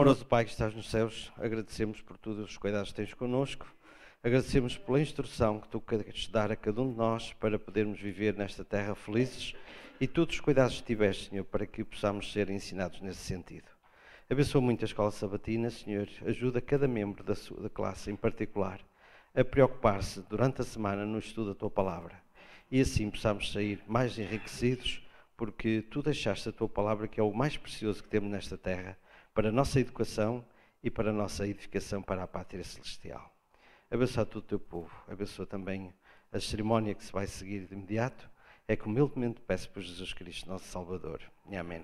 Amoroso Pai que estás nos céus, agradecemos por todos os cuidados que tens connosco, agradecemos pela instrução que tu queres dar a cada um de nós para podermos viver nesta terra felizes e todos os cuidados que tiveste, Senhor, para que possamos ser ensinados nesse sentido. Abençoa muito a Escola Sabatina, Senhor, ajuda cada membro da classe em particular a preocupar-se durante a semana no estudo da Tua Palavra e assim possamos sair mais enriquecidos porque Tu deixaste a Tua Palavra que é o mais precioso que temos nesta terra para a nossa educação e para a nossa edificação para a Pátria Celestial. Abençoa todo o Teu povo, abençoa também a cerimónia que se vai seguir de imediato, é que humildemente peço por Jesus Cristo, nosso Salvador. E amém.